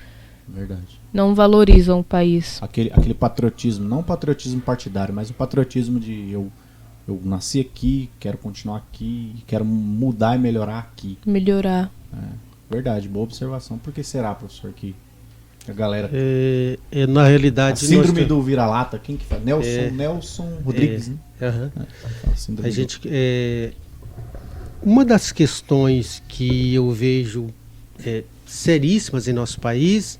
Verdade. Não valorizam o país. Aquele patriotismo, não patriotismo partidário, mas o patriotismo de eu nasci aqui, quero continuar aqui, quero mudar e melhorar aqui. Melhorar. Verdade, boa observação. Por que será, professor, que a galera... na realidade... A síndrome do vira-lata, quem que faz? Nelson Rodrigues, né? A gente... uma das questões que eu vejo seríssimas em nosso país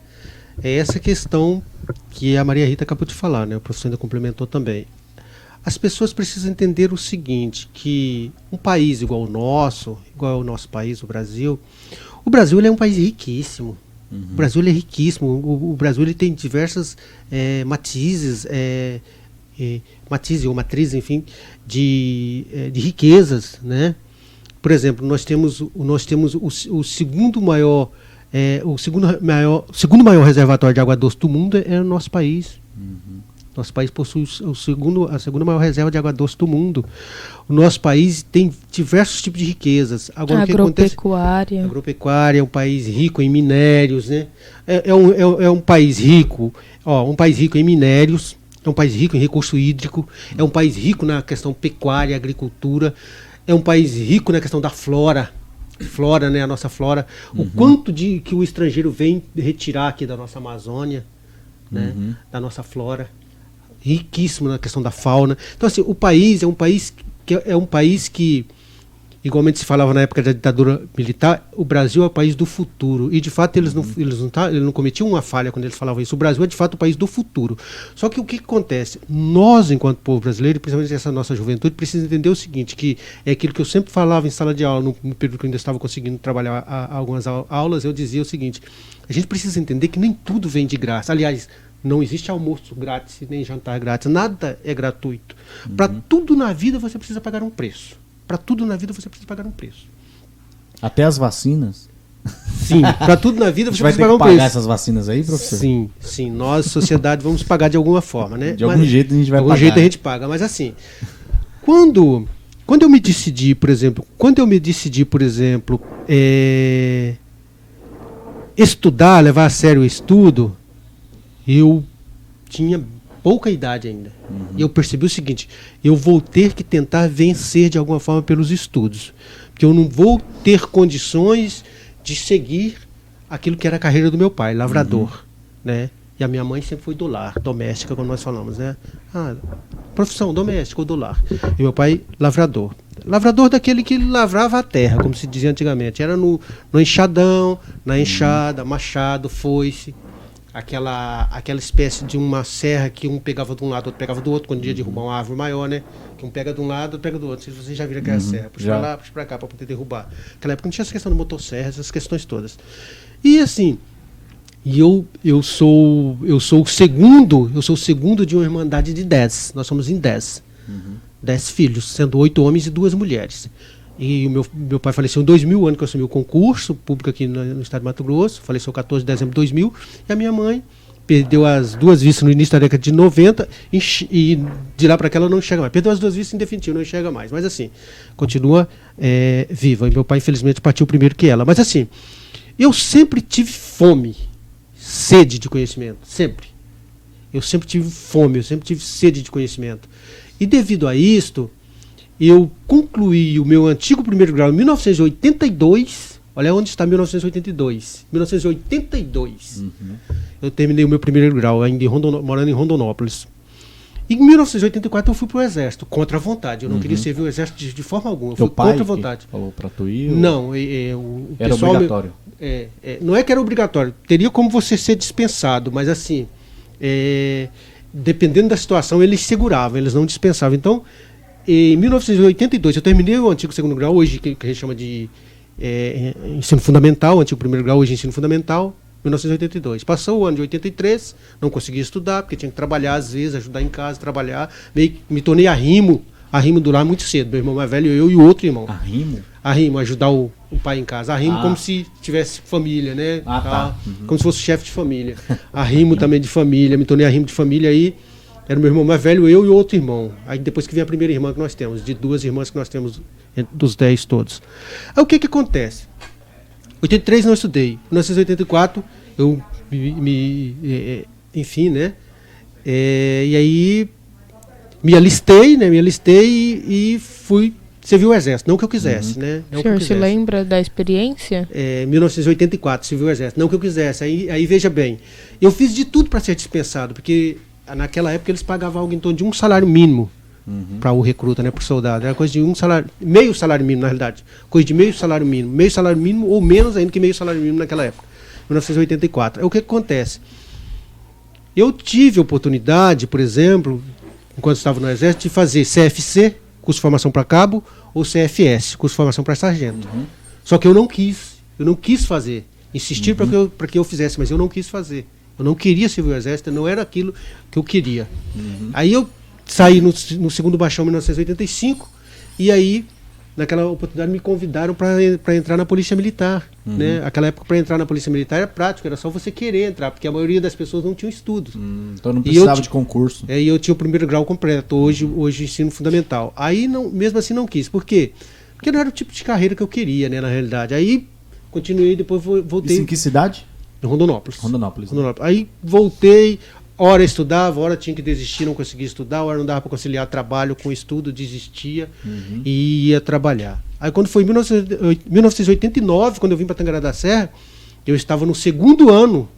é essa questão que a Maria Rita acabou de falar, né? O professor ainda complementou também. As pessoas precisam entender o seguinte, que um país igual o nosso país, o Brasil ele é um país riquíssimo. Uhum. O Brasil ele é riquíssimo. O Brasil ele tem diversas matizes ou matrizes, enfim, de riquezas, né? Por exemplo, nós temos o segundo maior reservatório de água doce do mundo é o nosso país. Uhum. Nosso país possui a segunda maior reserva de água doce do mundo. O nosso país tem diversos tipos de riquezas. Agora, agropecuária. Agropecuária é um país rico em minérios, né? É um país rico, um país rico em minérios, é um país rico em recurso hídrico, é um país rico na questão pecuária, agricultura, é um país rico na questão da flora, né? A nossa flora. Uhum. O quanto que o estrangeiro vem retirar aqui da nossa Amazônia, né? Uhum. Da nossa flora. Riquíssimo na questão da fauna. Então, assim, o país é um país que, igualmente se falava na época da ditadura militar, o Brasil é o país do futuro. E, de fato, eles não cometiam uma falha quando eles falavam isso. O Brasil é, de fato, o país do futuro. Só que o que acontece? Nós, enquanto povo brasileiro, principalmente essa nossa juventude, precisa entender o seguinte, que é aquilo que eu sempre falava em sala de aula, no período que eu ainda estava conseguindo trabalhar algumas aulas, eu dizia o seguinte, a gente precisa entender que nem tudo vem de graça. Aliás, não existe almoço grátis, nem jantar grátis. Nada é gratuito. Uhum. Para tudo na vida você precisa pagar um preço. Até as vacinas? Sim, para tudo na vida você precisa pagar um preço. Vai ter que pagar essas vacinas aí, professor? Sim. Nós, sociedade, vamos pagar de alguma forma, né? De algum jeito a gente vai pagar. De algum jeito a gente paga. Mas assim, quando eu me decidi, por exemplo, estudar, levar a sério o estudo, eu tinha pouca idade ainda. Uhum. E eu percebi o seguinte, eu vou ter que tentar vencer de alguma forma pelos estudos. Porque eu não vou ter condições de seguir aquilo que era a carreira do meu pai, lavrador. Uhum. Né? E a minha mãe sempre foi do lar, doméstica, quando nós falamos, né? Profissão doméstica ou do lar. E meu pai, lavrador. Lavrador daquele que lavrava a terra, como se dizia antigamente. Era no enxadão, na enxada, machado, foice. Aquela espécie de uma serra que um pegava de um lado, outro pegava do outro, quando ia derrubar uma árvore maior, né? Que um pega de um lado, outro pega do outro. Não sei se vocês já viram aquela serra. Puxa pra lá, puxa pra cá, pra poder derrubar. Naquela época não tinha essa questão do motosserra, essas questões todas. E assim, eu sou o segundo de uma irmandade de 10. Nós somos em 10. 10 filhos, sendo 8 homens e 2 mulheres. E o meu pai faleceu em 2000, ano que eu assumi o concurso público aqui no estado de Mato Grosso, faleceu 14 de dezembro de 2000, e a minha mãe perdeu as 2 vistas no início da década de 90, e de lá para cá ela não enxerga mais. Perdeu as 2 vistas em definitivo, não enxerga mais, mas assim, continua viva. E meu pai, infelizmente, partiu primeiro que ela. Mas assim, eu sempre tive fome, sede de conhecimento, sempre. Eu sempre tive fome, eu sempre tive sede de conhecimento. E devido a isto, eu concluí o meu antigo primeiro grau em 1982. Olha onde está 1982. 1982. Eu terminei o meu primeiro grau ainda morando em Rondonópolis. E em 1984 eu fui para o Exército, contra a vontade. Eu não queria servir o Exército de forma alguma. Eu fui contra a vontade. Falou para tu ir? Não, o era pessoal, obrigatório. Não é que era obrigatório. Teria como você ser dispensado, mas assim, dependendo da situação, eles seguravam, eles não dispensavam. Então, em 1982, eu terminei o antigo segundo grau, hoje que a gente chama de ensino fundamental, o antigo primeiro grau, hoje ensino fundamental, 1982. Passou o ano de 83, não consegui estudar, porque tinha que trabalhar às vezes, ajudar em casa, trabalhar. Me tornei arrimo do lar muito cedo. Meu irmão mais velho, eu e o outro irmão. Arrimo, ajudar o pai em casa. Arrimo como se tivesse família, né? Como se fosse chefe de família. Arrimo também de família, me tornei arrimo de família aí. Era o meu irmão mais velho, eu e o outro irmão. Aí depois que vem a primeira irmã que nós temos, de 2 irmãs que nós temos, dos 10 todos. Aí o que acontece? 83 não estudei. Em 1984 eu enfim, né? E aí me alistei e fui servir o Exército. Não que eu quisesse, né? O senhor se lembra da experiência? 1984, serviu o Exército. Não que eu quisesse. Aí veja bem, eu fiz de tudo para ser dispensado, porque naquela época eles pagavam algo em torno de um salário mínimo, para o recruta, né, para o soldado. Era coisa de meio salário mínimo, na realidade. Coisa de meio salário mínimo ou menos ainda que meio salário mínimo naquela época, 1984. O que acontece? Eu tive a oportunidade, por exemplo, enquanto estava no Exército, de fazer CFC, curso de formação para cabo, ou CFS, curso de formação para sargento. Só que eu não quis fazer. Insistiram para que eu fizesse, mas eu não quis fazer. Eu não queria servir o Exército, não era aquilo que eu queria. Aí eu saí no 2º Baixão em 1985, e aí, naquela oportunidade, me convidaram para entrar na Polícia Militar. Né? Aquela época, para entrar na Polícia Militar era prático, era só você querer entrar, porque a maioria das pessoas não tinha estudos. Então não precisava de concurso. E eu tinha o 1º grau completo, hoje ensino fundamental. Aí, mesmo assim, não quis. Por quê? Porque não era o tipo de carreira que eu queria, né, na realidade. Aí, continuei, depois voltei. Isso em que cidade? Em Rondonópolis. Rondonópolis. Aí voltei, hora estudava, hora tinha que desistir, não conseguia estudar, hora não dava para conciliar trabalho com estudo, desistia e ia trabalhar. Aí quando foi em 1989, quando eu vim para Tangará da Serra, eu estava no segundo ano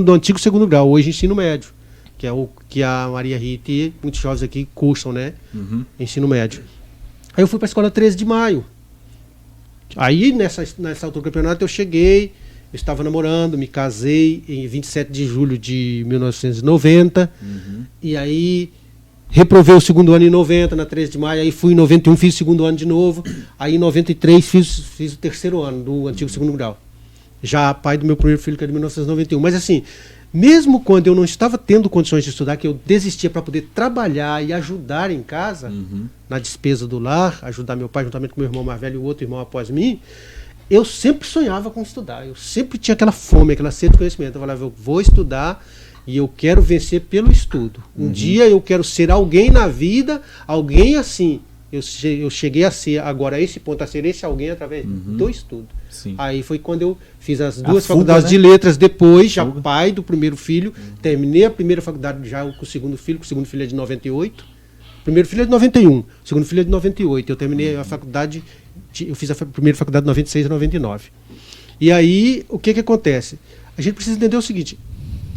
do antigo 2º grau, hoje ensino médio, que é o que a Maria Rita e muitos jovens aqui cursam, né? Ensino médio. Aí eu fui para a escola 13 de maio. Aí nessa altura do campeonato eu cheguei, eu estava namorando, me casei em 27 de julho de 1990, e aí reprovei o 2º ano em 90, na 13 de maio, aí fui em 91, fiz o 2º ano de novo, aí em 93 fiz o 3º ano do antigo 2º grau. Já pai do meu primeiro filho, que é de 1991. Mas assim, mesmo quando eu não estava tendo condições de estudar, que eu desistia para poder trabalhar e ajudar em casa, na despesa do lar, ajudar meu pai juntamente com meu irmão mais velho e o outro irmão após mim, eu sempre sonhava com estudar, eu sempre tinha aquela fome, aquela sede de conhecimento. Eu falava, eu vou estudar e eu quero vencer pelo estudo. Um dia eu quero ser alguém na vida, alguém assim. Eu cheguei a ser, agora a esse ponto, a ser esse alguém através do estudo. Sim. Aí foi quando eu fiz as duas faculdades de letras depois, já pai do primeiro filho. Terminei a primeira faculdade já com o segundo filho, que o segundo filho é de 98. O primeiro filho é de 91, o segundo filho é de 98. Eu terminei a faculdade, eu fiz a primeira faculdade de 96 a 99. E aí, o que acontece? A gente precisa entender o seguinte,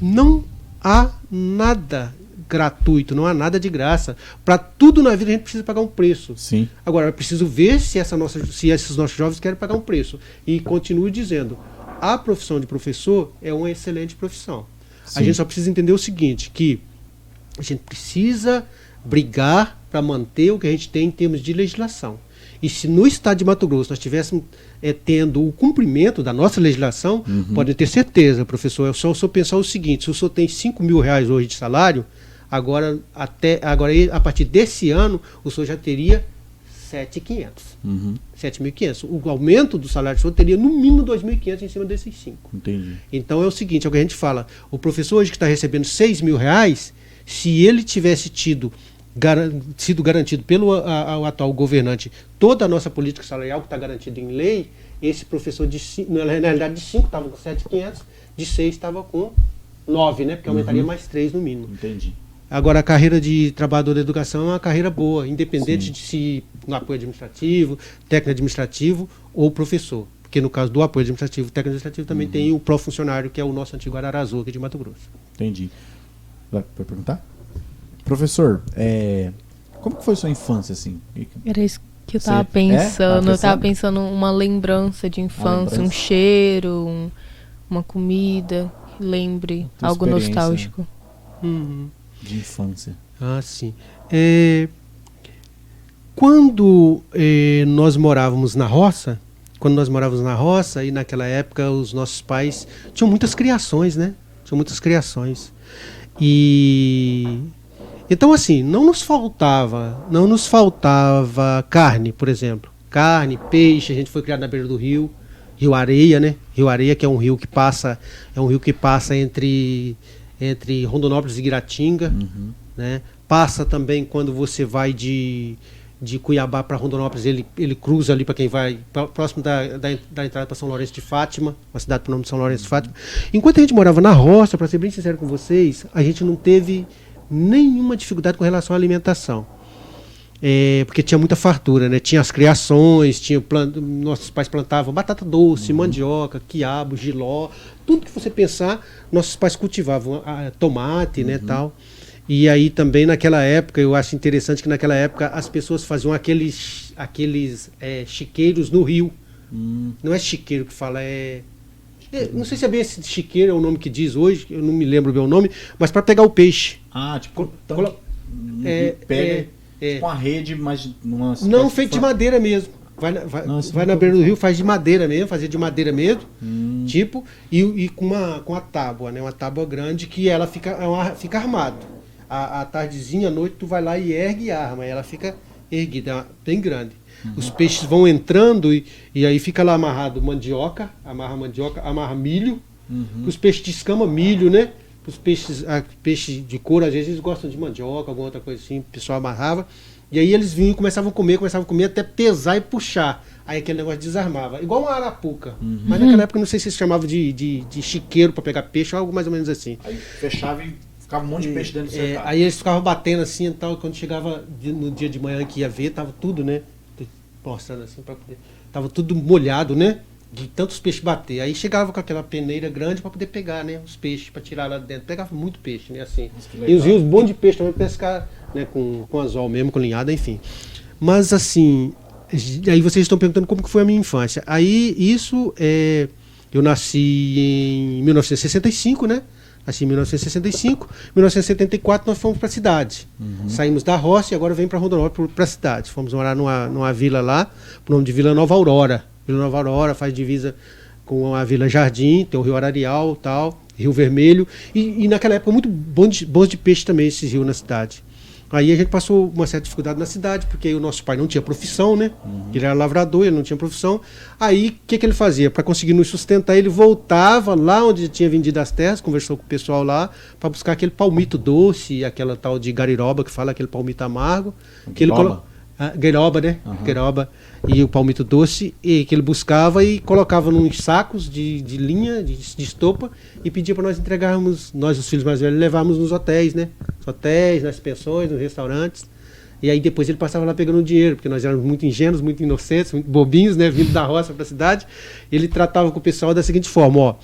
não há nada gratuito, não há nada de graça. Para tudo na vida a gente precisa pagar um preço. Sim. Agora, eu preciso ver se esses nossos jovens querem pagar um preço. E continuo dizendo, a profissão de professor é uma excelente profissão. Sim. A gente só precisa entender o seguinte, que a gente precisa brigar para manter o que a gente tem em termos de legislação. E se no estado de Mato Grosso nós estivéssemos tendo o cumprimento da nossa legislação, podem ter certeza, professor, é só o senhor pensar o seguinte, se o senhor tem R$5.000 hoje de salário, agora a partir desse ano, o senhor já teria 7.500. 7.500. O aumento do salário do senhor teria no mínimo 2.500 em cima desses 5. Entendi. Então é o seguinte, é o que a gente fala, o professor hoje que está recebendo R$6.000, se ele tivesse sido garantido pelo atual governante toda a nossa política salarial que está garantida em lei, esse professor na realidade de 5 estava com 7.500, de 6 estava com 9, né? Porque aumentaria mais 3 no mínimo. Entendi. Agora, a carreira de trabalhador da educação é uma carreira boa, independente de se no apoio administrativo, técnico administrativo ou professor. Porque no caso do apoio administrativo, técnico administrativo, também tem o pró-funcionário, que é o nosso antigo Ararazu, aqui de Mato Grosso. Entendi. Vai perguntar? Professor, como que foi sua infância, assim? Era isso que eu estava pensando. Eu estava pensando uma lembrança de infância, um cheiro, uma comida, que lembre algo nostálgico. De infância. Ah, sim. Quando nós morávamos na roça, e naquela época os nossos pais tinham muitas criações, né? E então, assim, não nos faltava carne, por exemplo. Carne, peixe, a gente foi criado na beira do Rio Areia, né? Rio Areia, que é um rio que passa entre Rondonópolis e Guiratinga, né? Passa também quando você vai de Cuiabá para Rondonópolis, ele cruza ali para quem vai próximo da entrada para São Lourenço de Fátima, uma cidade com o nome de São Lourenço de Fátima. Enquanto a gente morava na roça, para ser bem sincero com vocês, a gente não teve nenhuma dificuldade com relação à alimentação. Porque tinha muita fartura, né? Tinha as criações, nossos pais plantavam batata doce, mandioca, quiabo, jiló, tudo que você pensar, nossos pais cultivavam tomate, né, tal. E aí também naquela época, eu acho interessante que naquela época as pessoas faziam aqueles chiqueiros no rio. Não é chiqueiro que fala, não sei se é bem esse chiqueiro, é o nome que diz hoje, eu não me lembro bem o nome, mas para pegar o peixe. Tipo, pega tipo uma rede, mas não, feito de madeira mesmo. Vai na beira do rio, faz de madeira mesmo, fazia de madeira mesmo, tipo, e com a tábua, né? Uma tábua grande que ela fica armada. À tardezinha, à noite, tu vai lá e ergue e arma, ela fica erguida, bem grande. Os peixes vão entrando e aí fica lá amarrado mandioca, amarra milho, os peixes descamam milho, né? Os peixes de couro, às vezes eles gostam de mandioca, alguma outra coisa assim, o pessoal amarrava. E aí eles vinham e começavam a comer até pesar e puxar. Aí aquele negócio desarmava. Igual uma arapuca. Mas naquela época não sei se chamava de chiqueiro para pegar peixe ou algo mais ou menos assim. Aí fechava e ficava um monte de peixe dentro do cercado. Aí eles ficavam batendo assim e tal. Quando chegava no dia de manhã que ia ver, tava tudo, né? Mostrando assim para poder. Tava tudo molhado, né? De tantos peixes bater. Aí chegava com aquela peneira grande para poder pegar, né? Os peixes, para tirar lá de dentro. Pegava muito peixe, né? Assim. E os rios bons de peixe também, pescar, né? Com anzol mesmo, com linhada, enfim. Mas assim, aí vocês estão perguntando como que foi a minha infância. Aí isso, eu nasci em 1965, né? Nasci em 1965. Em 1974 nós fomos para a cidade. Saímos da roça e agora vem para Rondonópolis, para a cidade. Fomos morar numa vila lá, o nome de Vila Nova Aurora. Vila Nova Aurora faz divisa com a Vila Jardim, tem o Rio Ararial, tal, Rio Vermelho. E naquela época muito bons de peixe também esses rios na cidade. Aí a gente passou uma certa dificuldade na cidade, porque o nosso pai não tinha profissão, né? Ele era lavrador, ele não tinha profissão. Aí, o que ele fazia? Para conseguir nos sustentar, ele voltava lá onde tinha vendido as terras, conversou com o pessoal lá, para buscar aquele palmito doce, aquela tal de gariroba, que fala aquele palmito amargo. Que ele gueiroba, né? Gueiroba. E o palmito doce, que ele buscava e colocava nos sacos de linha, de estopa, e pedia para nós entregarmos, nós os filhos mais velhos, levarmos nos hotéis, né? Nos hotéis, nas pensões, nos restaurantes. E aí depois ele passava lá pegando dinheiro, porque nós éramos muito ingênuos, muito inocentes, muito bobinhos, né? Vindo da roça para a cidade. Ele tratava com o pessoal da seguinte forma,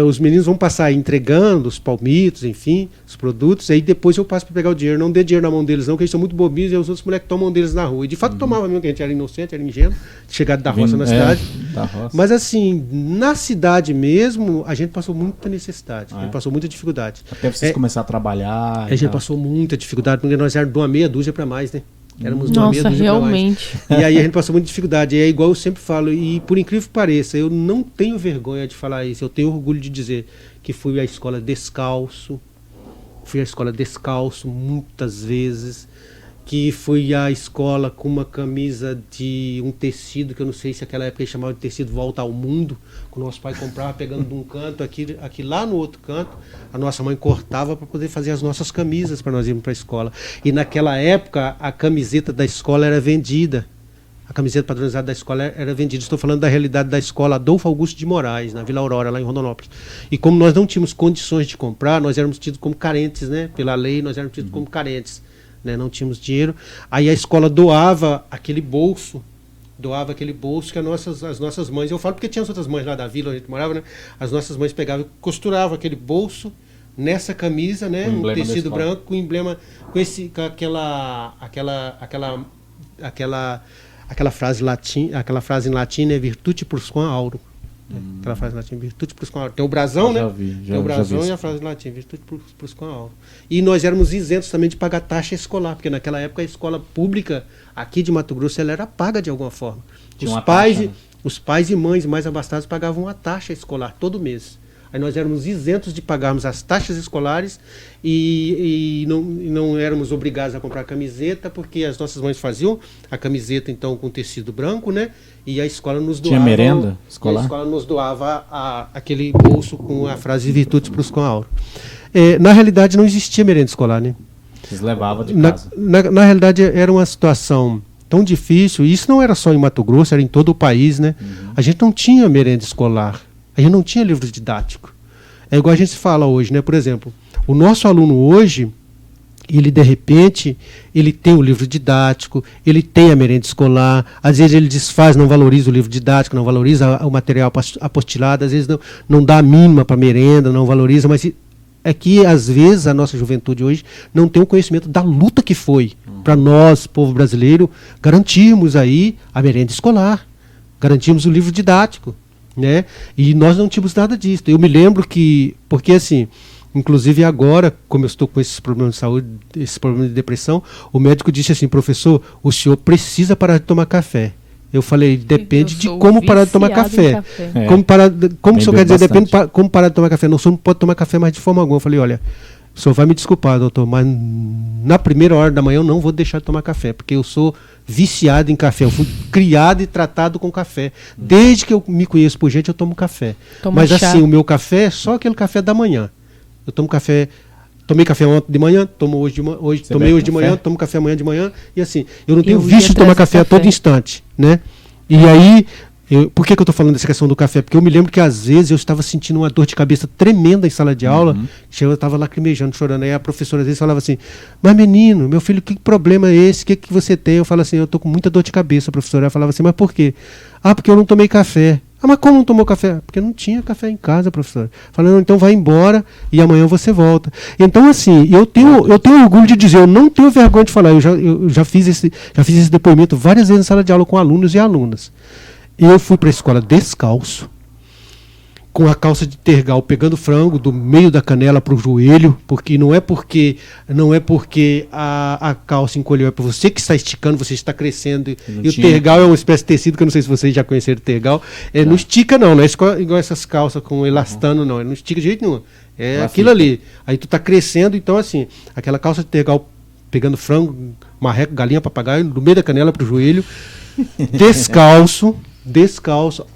os meninos vão passar entregando os palmitos, enfim, os produtos, aí depois eu passo para pegar o dinheiro. Não dê dinheiro na mão deles não, que eles são muito bobinhos, e os outros moleques tomam deles na rua. E de fato tomava mesmo, que a gente era inocente, era ingênuo, chegado da roça na cidade. Da roça. Mas assim, na cidade mesmo, a gente passou muita necessidade, a gente passou muita dificuldade. Até vocês começarem a trabalhar. A gente passou muita dificuldade, porque nós éramos de uma meia dúzia para mais, né? Éramos Nossa, realmente. E aí a gente passou muita dificuldade. E é igual eu sempre falo, e por incrível que pareça, eu não tenho vergonha de falar isso. Eu tenho orgulho de dizer que fui à escola descalço. Fui à escola descalço muitas vezes. Que fui à escola com uma camisa de um tecido, que eu não sei se naquela época eles chamavam de tecido Volta ao Mundo, que o nosso pai comprava pegando de um canto, aqui lá no outro canto, a nossa mãe cortava para poder fazer as nossas camisas para nós irmos para a escola. E naquela época a camiseta da escola era vendida. A camiseta padronizada da escola era vendida. Estou falando da realidade da escola Adolfo Augusto de Moraes, na Vila Aurora, lá em Rondonópolis. E como nós não tínhamos condições de comprar, nós éramos tidos como carentes, né? Pela lei, nós éramos tidos como carentes. Né, não tínhamos dinheiro, aí a escola doava aquele bolso que as nossas mães, eu falo porque tinha as outras mães lá da vila onde a gente morava, né, as nossas mães pegavam e costuravam aquele bolso nessa camisa, né, um tecido branco com emblema, com aquela frase em latim, né, virtute plusquam auro. Aquela frase em latim, virtute plusquam auro. Tem o brasão, né? Tem o brasão e a frase em latim, virtute plusquam auro. E nós éramos isentos também de pagar taxa escolar, porque naquela época a escola pública aqui de Mato Grosso ela era paga de alguma forma. Os pais e mães mais abastados pagavam a taxa escolar todo mês. Aí nós éramos isentos de pagarmos as taxas escolares e não éramos obrigados a comprar camiseta, porque as nossas mães faziam a camiseta então com tecido branco, né? E a escola nos doava. Tinha merenda escolar? A escola nos doava aquele bolso com a frase virtudes plusquam auro. Na realidade não existia merenda escolar, né? Vocês levavam de casa? Na realidade era uma situação tão difícil, e isso não era só em Mato Grosso, era em todo o país, né? A gente não tinha merenda escolar. A gente não tinha livro didático. É igual a gente fala hoje, né? Por exemplo, o nosso aluno hoje, ele de repente, ele tem o livro didático, ele tem a merenda escolar, às vezes ele desfaz, não valoriza o livro didático, não valoriza o material apostilado, às vezes não dá a mínima para a merenda, não valoriza, mas é que, às vezes, a nossa juventude hoje não tem o conhecimento da luta que foi para nós, povo brasileiro, garantirmos aí a merenda escolar, garantirmos o livro didático, né? E nós não tínhamos nada disso. Eu me lembro que, porque assim, inclusive agora, como eu estou com esses problemas de saúde, esses problemas de depressão, o médico disse assim: professor, o senhor precisa parar de tomar café. Eu falei, depende de como parar de tomar café. Como o senhor quer dizer, depende como parar de tomar café. Não, o senhor não pode tomar café mais de forma alguma. Eu falei, olha, o senhor vai me desculpar, doutor, mas na primeira hora da manhã eu não vou deixar de tomar café, porque eu sou viciado em café. Eu fui criado e tratado com café. Desde que eu me conheço por gente, eu tomo café. Mas chá. Assim, o meu café é só aquele café da manhã. Eu tomo café... Tomei café ontem de manhã, tomei hoje de manhã, tomo café amanhã de manhã, e assim, eu não tenho vício de tomar café a todo instante, né? E aí, por que eu estou falando dessa questão do café? Porque eu me lembro que às vezes eu estava sentindo uma dor de cabeça tremenda em sala de aula, eu estava lacrimejando, chorando, aí a professora às vezes falava assim, mas menino, meu filho, que problema é esse? O que você tem? Eu falo assim, eu estou com muita dor de cabeça, a professora. Ela falava assim, mas por quê? Ah, porque eu não tomei café. Ah, mas como não tomou café? Porque não tinha café em casa, professor. Falando, então vai embora e amanhã você volta. Então, assim, eu tenho orgulho de dizer, eu não tenho vergonha de falar, eu já fiz esse depoimento várias vezes em sala de aula com alunos e alunas. Eu fui para a escola descalço, com a calça de tergal pegando frango do meio da canela para o joelho, porque não é porque a calça encolheu, é para você que está esticando, você está crescendo. E o tergal é uma espécie de tecido que eu não sei se vocês já conheceram o tergal. Não estica não é igual essas calças com elastano, não. Ele não estica de jeito nenhum. É aquilo ali. Aí tu está crescendo, então assim, aquela calça de tergal pegando frango, marreco, galinha, papagaio, do meio da canela para o joelho, descalço,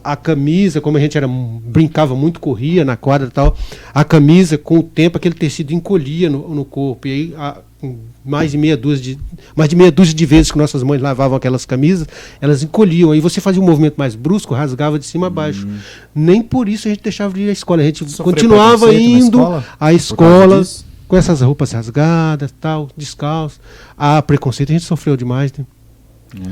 a camisa, como a gente brincava muito, corria na quadra e tal, a camisa com o tempo aquele tecido encolhia no corpo, e aí mais de meia dúzia de vezes que nossas mães lavavam aquelas camisas, elas encolhiam, aí você fazia um movimento mais brusco, rasgava de cima a baixo. Nem por isso a gente deixava de ir à escola, a gente continuava indo à escola com essas roupas rasgadas, tal, descalço. Preconceito a gente sofreu demais, né?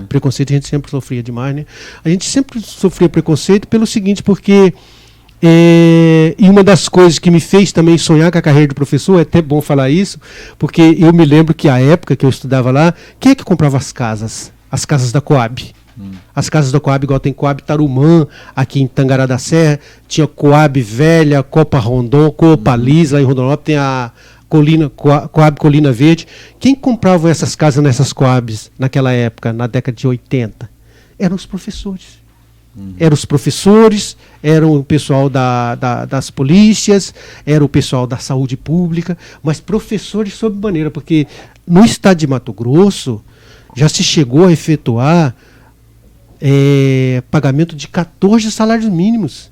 Preconceito a gente sempre sofria demais, né? A gente sempre sofria preconceito pelo seguinte, porque e uma das coisas que me fez também sonhar com a carreira de professor, é até bom falar isso, porque eu me lembro que a época que eu estudava lá, quem é que comprava as casas? As casas da Coab. As casas da Coab, igual tem Coab Tarumã, aqui em Tangará da Serra, tinha Coab Velha, Copa Rondon, Copa Lisa, lá em Rondonópolis tem a Coab Colina Verde. Quem comprava essas casas nessas Coabs naquela época, na década de 80? Eram os professores. Eram os professores, eram o pessoal das polícias, era o pessoal da saúde pública, mas professores sob maneira, porque no estado de Mato Grosso já se chegou a efetuar pagamento de 14 salários mínimos.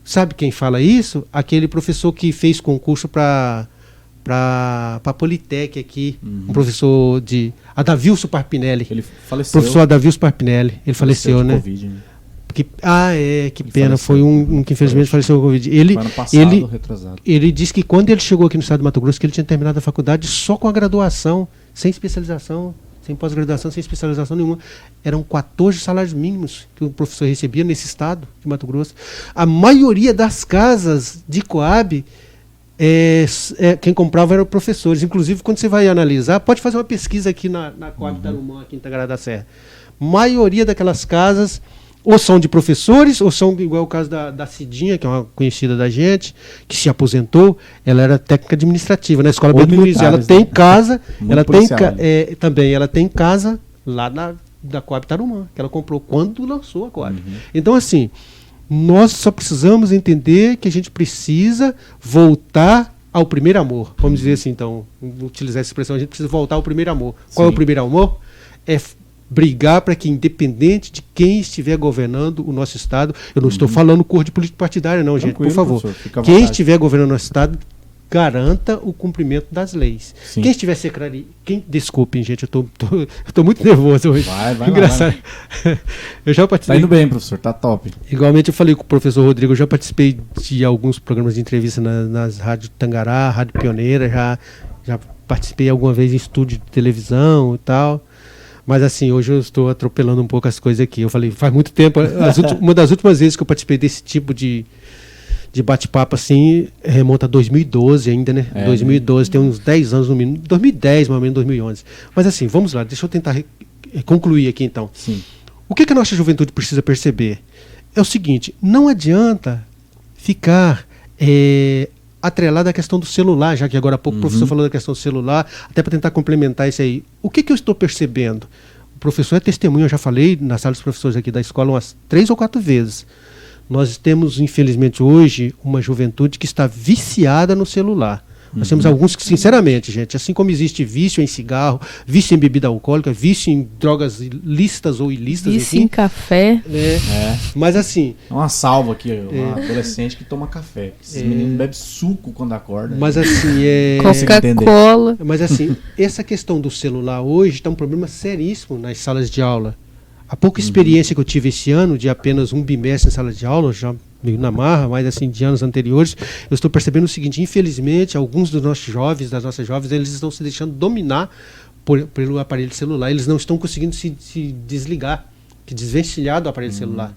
Sabe quem fala isso? Aquele professor que fez concurso para a Politec aqui, um professor Adavilson Parpinelli. Ele faleceu. Professor Adavilson Parpinelli. Ele faleceu, né? COVID, né? Que pena. Faleceu. Foi um que infelizmente faleceu com Covid. Ele disse que quando ele chegou aqui no estado de Mato Grosso, que ele tinha terminado a faculdade só com a graduação, sem especialização, sem pós-graduação, sem especialização nenhuma. Eram 14 salários mínimos que o professor recebia nesse estado de Mato Grosso. A maioria das casas de Coab, quem comprava eram professores. Inclusive, quando você vai analisar, pode fazer uma pesquisa aqui na Coab Tarumã, aqui em Tangará da Serra. Maioria daquelas casas ou são de professores, ou são igual o caso da Cidinha, que é uma conhecida da gente, que se aposentou. Ela era técnica administrativa na Escola Bento Muniz. Ela tem casa, ela tem casa lá da Coab Tarumã, que ela comprou quando lançou a Coab. Então, assim, nós só precisamos entender que a gente precisa voltar ao primeiro amor. Vamos dizer assim, então, vou utilizar essa expressão, a gente precisa voltar ao primeiro amor. Qual é o primeiro amor? É brigar para que, independente de quem estiver governando o nosso Estado, eu não estou falando cor de político partidário, não, gente, por favor. Quem estiver governando o nosso Estado, garanta o cumprimento das leis. Sim. Quem estiver desculpem, gente, eu tô muito nervoso hoje. Vai engraçado. Vai. Eu já participei. Tá indo bem, professor, tá top. Igualmente eu falei com o professor Rodrigo, eu já participei de alguns programas de entrevista nas rádios Tangará, Rádio Pioneira, já participei alguma vez em estúdio de televisão e tal. Mas assim, hoje eu estou atropelando um pouco as coisas aqui. Eu falei, faz muito tempo, uma das últimas vezes que eu participei desse tipo de de bate-papo assim, remonta a 2012 ainda, né? 2012, tem uns 10 anos no mínimo. 2010, mais ou menos, 2011. Mas assim, vamos lá, deixa eu tentar concluir aqui então. Sim. O que a nossa juventude precisa perceber? É o seguinte, não adianta ficar atrelado à questão do celular, já que agora há pouco o professor falou da questão do celular, até para tentar complementar isso aí. O que eu estou percebendo? O professor é testemunha, eu já falei na sala dos professores aqui da escola umas 3 ou 4 vezes. Nós temos, infelizmente, hoje, uma juventude que está viciada no celular. Nós temos alguns que, sinceramente, gente, assim como existe vício em cigarro, vício em bebida alcoólica, vício em drogas lícitas ou ilícitas, vício em café. Mas assim... É uma salva aqui, um adolescente que toma café. Esses meninos bebem suco quando acordam. Mas assim, Coca-Cola. Mas assim, essa questão do celular hoje está um problema seríssimo nas salas de aula. A pouca experiência que eu tive esse ano, de apenas um bimestre em sala de aula, já meio na marra, mas assim, de anos anteriores, eu estou percebendo o seguinte: infelizmente, alguns dos nossos jovens, das nossas jovens, eles estão se deixando dominar pelo aparelho celular. Eles não estão conseguindo se desligar, desvencilhar do aparelho celular.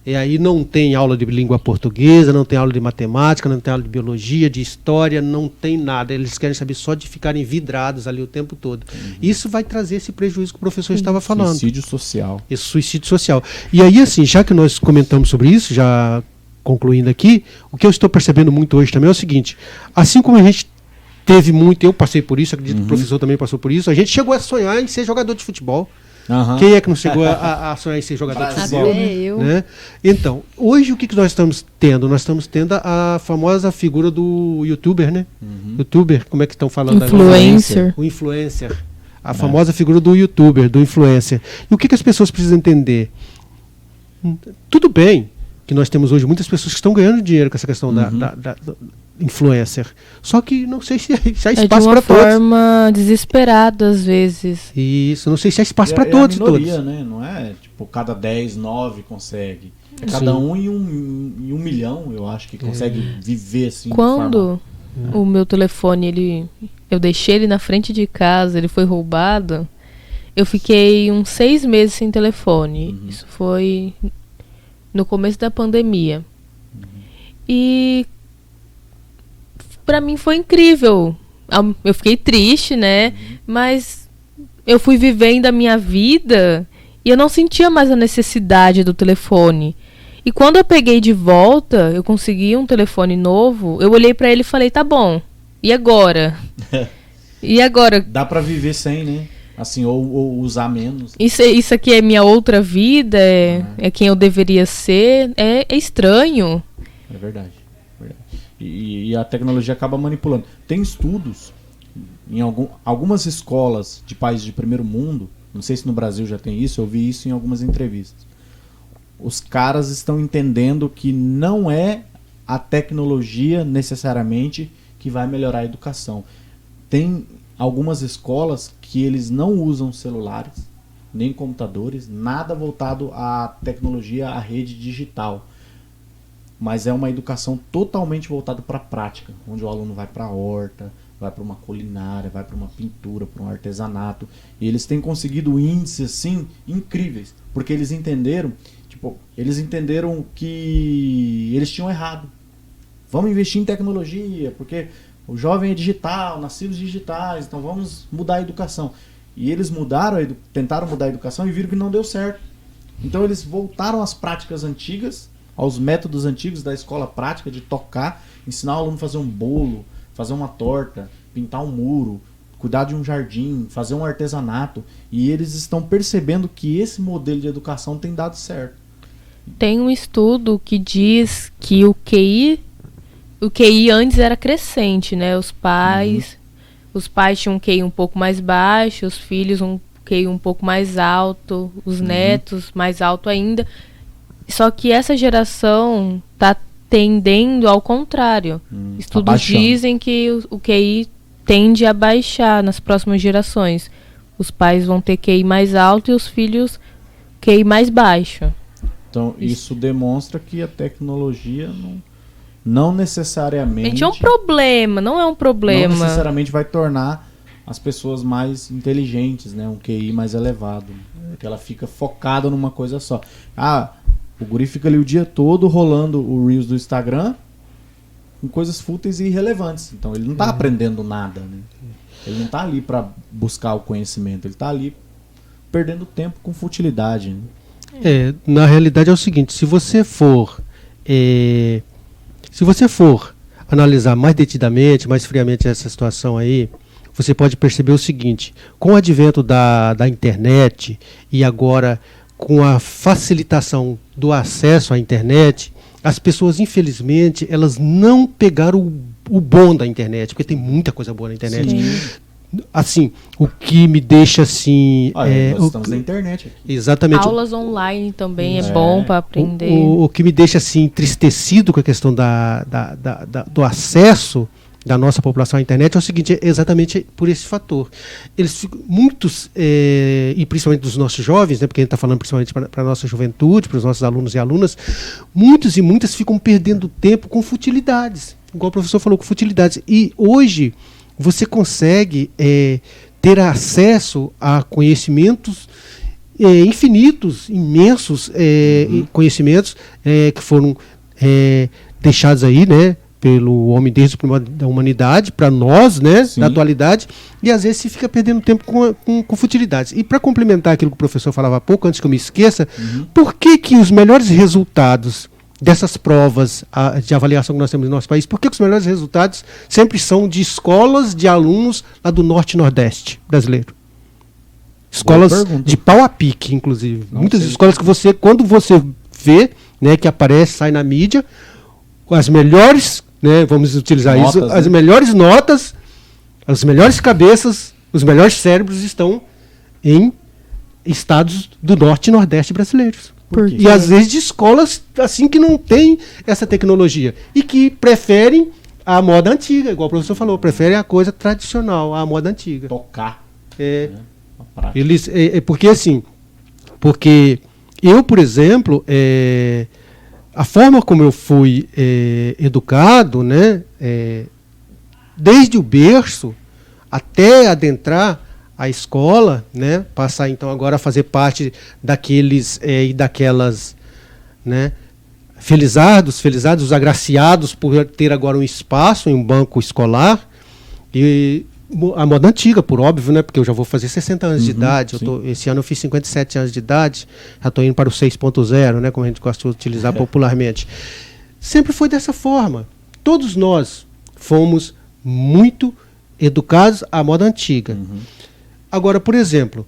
E aí não tem aula de língua portuguesa, não tem aula de matemática, não tem aula de biologia, de história, não tem nada. Eles querem saber só de ficarem vidrados ali o tempo todo. Isso vai trazer esse prejuízo que o professor estava falando. Suicídio social. Esse suicídio social. E aí, assim, já que nós comentamos sobre isso, já concluindo aqui, o que eu estou percebendo muito hoje também é o seguinte: assim como a gente teve muito, eu passei por isso, acredito que o professor também passou por isso, a gente chegou a sonhar em ser jogador de futebol. Quem é que não chegou a sonhar em ser jogador de futebol? Né? Então, hoje o que nós estamos tendo? Nós estamos tendo a famosa figura do youtuber, né? Youtuber, como é que estão falando influencer. Agora? O influencer. A famosa figura do youtuber, do influencer. E o que as pessoas precisam entender? Tudo bem que nós temos hoje muitas pessoas que estão ganhando dinheiro com essa questão da influencer. Só que não sei se há espaço para todos. De uma forma desesperada, às vezes. Isso, não sei se há espaço para todos. É a minoria, né? Não é tipo cada 10, 9 consegue. É cada um em 1 milhão, eu acho, que consegue viver assim. Quando o meu telefone, eu deixei ele na frente de casa, ele foi roubado, eu fiquei uns 6 meses sem telefone. Isso foi no começo da pandemia. E pra mim foi incrível. Eu fiquei triste, né? Mas eu fui vivendo a minha vida e eu não sentia mais a necessidade do telefone. E quando eu peguei de volta, eu consegui um telefone novo, eu olhei pra ele e falei, tá bom, e agora? E agora? Dá pra viver sem, né? Assim, ou usar menos. Isso aqui é minha outra vida, é quem eu deveria ser. É estranho. É verdade. E a tecnologia acaba manipulando. Tem estudos em algumas escolas de países de primeiro mundo, não sei se no Brasil já tem isso, eu vi isso em algumas entrevistas. Os caras estão entendendo que não é a tecnologia necessariamente que vai melhorar a educação. Tem algumas escolas que eles não usam celulares, nem computadores, nada voltado à tecnologia, à rede digital. Mas é uma educação totalmente voltada para a prática, onde o aluno vai para a horta, vai para uma culinária, vai para uma pintura, para um artesanato. E eles têm conseguido índices assim incríveis, porque eles entenderam que eles tinham errado. Vamos investir em tecnologia, porque o jovem é digital, nascidos digitais, então vamos mudar a educação. E eles tentaram mudar a educação e viram que não deu certo. Então eles voltaram às práticas antigas, aos métodos antigos da escola prática, de tocar, ensinar o aluno a fazer um bolo, fazer uma torta, pintar um muro, cuidar de um jardim, fazer um artesanato. E eles estão percebendo que esse modelo de educação tem dado certo. Tem um estudo que diz que o QI antes era crescente, né? Os pais tinham um QI um pouco mais baixo, os filhos um QI um pouco mais alto, os netos mais alto ainda. Só que essa geração está tendendo ao contrário. Estudos dizem que o QI tende a baixar nas próximas gerações. Os pais vão ter QI mais alto e os filhos QI mais baixo. Então isso demonstra que a tecnologia não necessariamente... É um problema, não é um problema. Não necessariamente vai tornar as pessoas mais inteligentes, né? Um QI mais elevado. Porque ela fica focada numa coisa só. O guri fica ali o dia todo rolando o Reels do Instagram com coisas fúteis e irrelevantes. Então ele não está aprendendo nada, né? Ele não está ali para buscar o conhecimento, ele está ali perdendo tempo com futilidade, né? Na realidade é o seguinte, se você for analisar mais detidamente, mais friamente essa situação aí, você pode perceber o seguinte: com o advento da internet e agora com a facilitação do acesso à internet, as pessoas, infelizmente, elas não pegaram o bom da internet, porque tem muita coisa boa na internet. Sim. Assim, o que me deixa assim... nós estamos na internet aqui. Exatamente. Aulas online também é bom para aprender. O que me deixa assim entristecido com a questão do acesso da nossa população à internet é o seguinte: é exatamente por esse fator. Muitos, e principalmente dos nossos jovens, né, porque a gente está falando principalmente para a nossa juventude, para os nossos alunos e alunas, muitos e muitas ficam perdendo tempo com futilidades, igual o professor falou, com futilidades. E hoje você consegue ter acesso a conhecimentos infinitos, imensos conhecimentos que foram deixados aí, né, pelo homem desde o primórdio da humanidade, para nós, né, na atualidade, e às vezes se fica perdendo tempo com futilidades. E para complementar aquilo que o professor falava há pouco, antes que eu me esqueça, por que os melhores resultados dessas provas de avaliação que nós temos no nosso país, por que os melhores resultados sempre são de escolas de alunos lá do Norte e Nordeste brasileiro? Escolas de pau a pique, inclusive. Muitas escolas que você, quando você vê, né, que aparece, sai na mídia, com as melhores, né, vamos utilizar notas, isso, as melhores notas, as melhores cabeças, os melhores cérebros estão em estados do Norte e Nordeste brasileiros. E às vezes de escolas assim que não tem essa tecnologia e que preferem a moda antiga, igual o professor falou, preferem a coisa tradicional, a moda antiga. Tocar. Eles, porque eu, por exemplo, a forma como eu fui educado, né, desde o berço até adentrar a escola, né, passar então agora a fazer parte daqueles e daquelas, né, felizados, os agraciados por ter agora um espaço em um banco escolar, e a moda antiga, por óbvio, né, porque eu já vou fazer 60 anos de idade, esse ano eu fiz 57 anos de idade, já estou indo para o 6.0, né, como a gente gosta de utilizar popularmente. Sempre foi dessa forma. Todos nós fomos muito educados à moda antiga. Agora, por exemplo,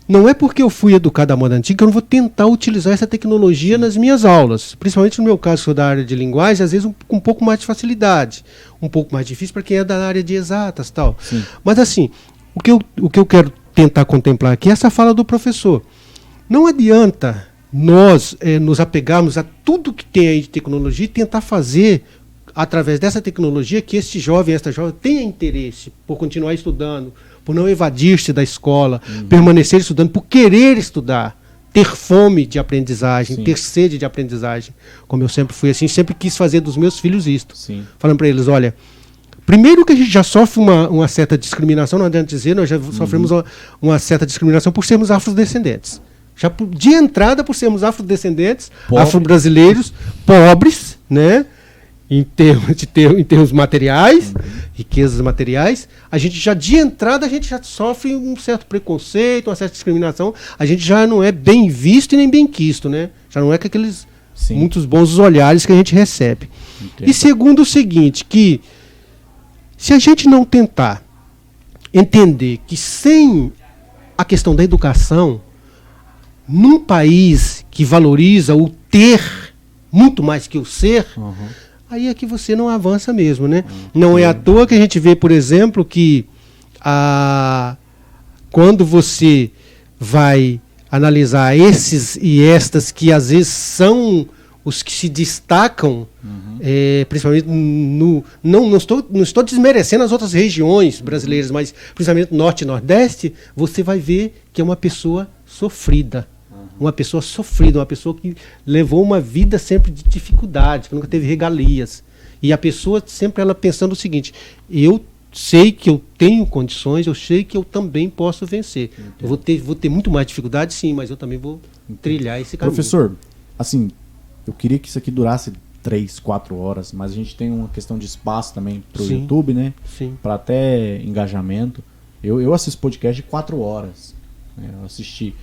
não é porque eu fui educado à moda antiga que eu não vou tentar utilizar essa tecnologia nas minhas aulas. Principalmente no meu caso, que sou da área de linguagem, às vezes com um pouco mais de facilidade. Um pouco mais difícil para quem é da área de exatas e tal. Mas assim, o que eu quero tentar contemplar aqui é essa fala do professor. Não adianta nós nos apegarmos a tudo que tem aí de tecnologia e tentar fazer, através dessa tecnologia, que este jovem, esta jovem tenha interesse por continuar estudando, por não evadir-se da escola, permanecer estudando, por querer estudar, ter fome de aprendizagem, ter sede de aprendizagem. Como eu sempre fui assim, sempre quis fazer dos meus filhos isto. Falando para eles, olha, primeiro que a gente já sofre uma certa discriminação, não adianta dizer, nós já sofremos uma certa discriminação por sermos afrodescendentes. Já de entrada, por sermos afrodescendentes, afro-brasileiros, pobres, né? Em termos materiais, riquezas materiais, a gente já de entrada já sofre um certo preconceito, uma certa discriminação, a gente já não é bem visto e nem bem quisto, né? Já não é com aqueles muitos bons olhares que a gente recebe. E segundo o seguinte, que se a gente não tentar entender que sem a questão da educação, num país que valoriza o ter muito mais que o ser, aí é que você não avança mesmo, né? Não é à toa que a gente vê, por exemplo, que quando você vai analisar esses e estas que às vezes são os que se destacam, principalmente não estou desmerecendo as outras regiões brasileiras, mas principalmente Norte e Nordeste, você vai ver que é uma pessoa sofrida. Uma pessoa sofrida, uma pessoa que levou uma vida sempre de dificuldade, que nunca teve regalias. E a pessoa sempre ela pensando o seguinte: eu sei que eu tenho condições, eu sei que eu também posso vencer. Eu vou ter muito mais dificuldade, sim, mas eu também vou trilhar esse caminho. Professor, assim, eu queria que isso aqui durasse 3, 4 horas, mas a gente tem uma questão de espaço também pro Sim. YouTube, né? Sim. Para até engajamento. Eu assisto podcast de 4 horas. Né? Eu assisti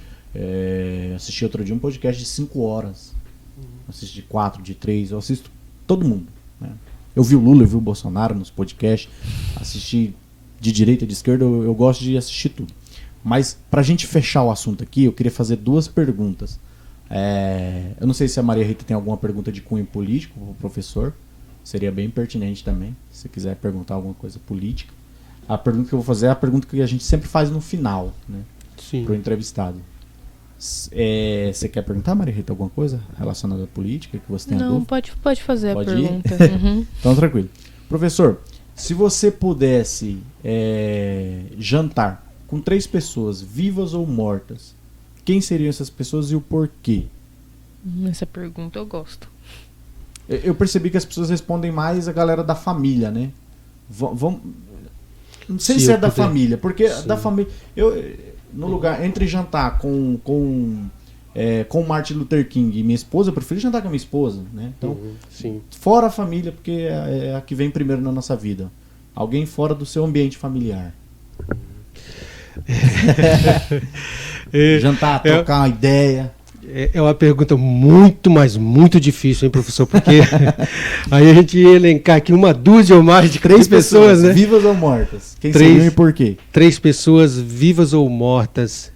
outro dia um podcast de 5 horas. Assisto de 4, de 3, eu assisto todo mundo. Né? Eu vi o Lula, eu vi o Bolsonaro nos podcasts, assisti de direita e de esquerda, eu gosto de assistir tudo. Mas pra gente fechar o assunto aqui, eu queria fazer 2 perguntas. Eu não sei se a Maria Rita tem alguma pergunta de cunho político pro professor. Seria bem pertinente também, se quiser perguntar alguma coisa política. A pergunta que eu vou fazer é a pergunta que a gente sempre faz no final, né? Sim. Pro entrevistado. Você quer perguntar, Maria Rita, alguma coisa relacionada à política que você tem Não, dúvida? pode fazer Pode a ir? pergunta. Uhum. Então, tranquilo. Professor, se você pudesse jantar com 3 pessoas, vivas ou mortas, quem seriam essas pessoas e o porquê? Essa pergunta eu gosto. Eu percebi que as pessoas respondem mais a galera da família, né? Não sei se é da família, porque da família... No lugar, entre jantar com Martin Luther King e minha esposa, eu prefiro jantar com a minha esposa, né? Então, sim. fora a família, porque é a que vem primeiro na nossa vida. Alguém fora do seu ambiente familiar. Jantar, trocar uma ideia. É uma pergunta muito, mas muito difícil, hein, professor? Porque aí a gente ia elencar aqui 1, 2 ou mais de 3 pessoas, né? Vivas ou mortas? Quem seriam e por quê? 3 pessoas vivas ou mortas.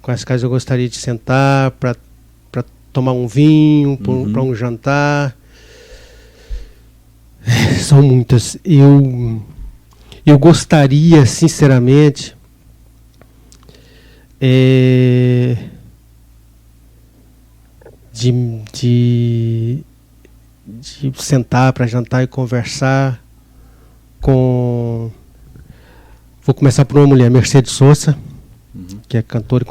Com as quais eu gostaria de sentar para tomar um vinho, para um jantar. São muitas. Eu gostaria, sinceramente, de sentar para jantar e conversar com... Vou começar por uma mulher, Mercedes Sosa, que é cantora e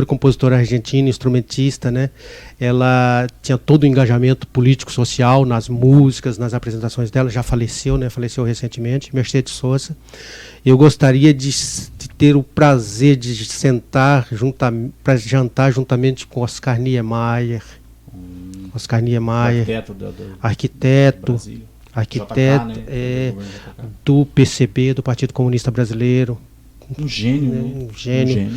compositora argentina, instrumentista, né? Ela tinha todo o engajamento político, social nas músicas, nas apresentações dela. Já faleceu, né? Faleceu recentemente, Mercedes Sosa. Eu gostaria de ter o prazer de sentar para jantar juntamente com Oscar Niemeyer. Oscar Niemeyer, arquiteto JK, né? do PCB, do Partido Comunista Brasileiro. Um gênio, né? Um gênio.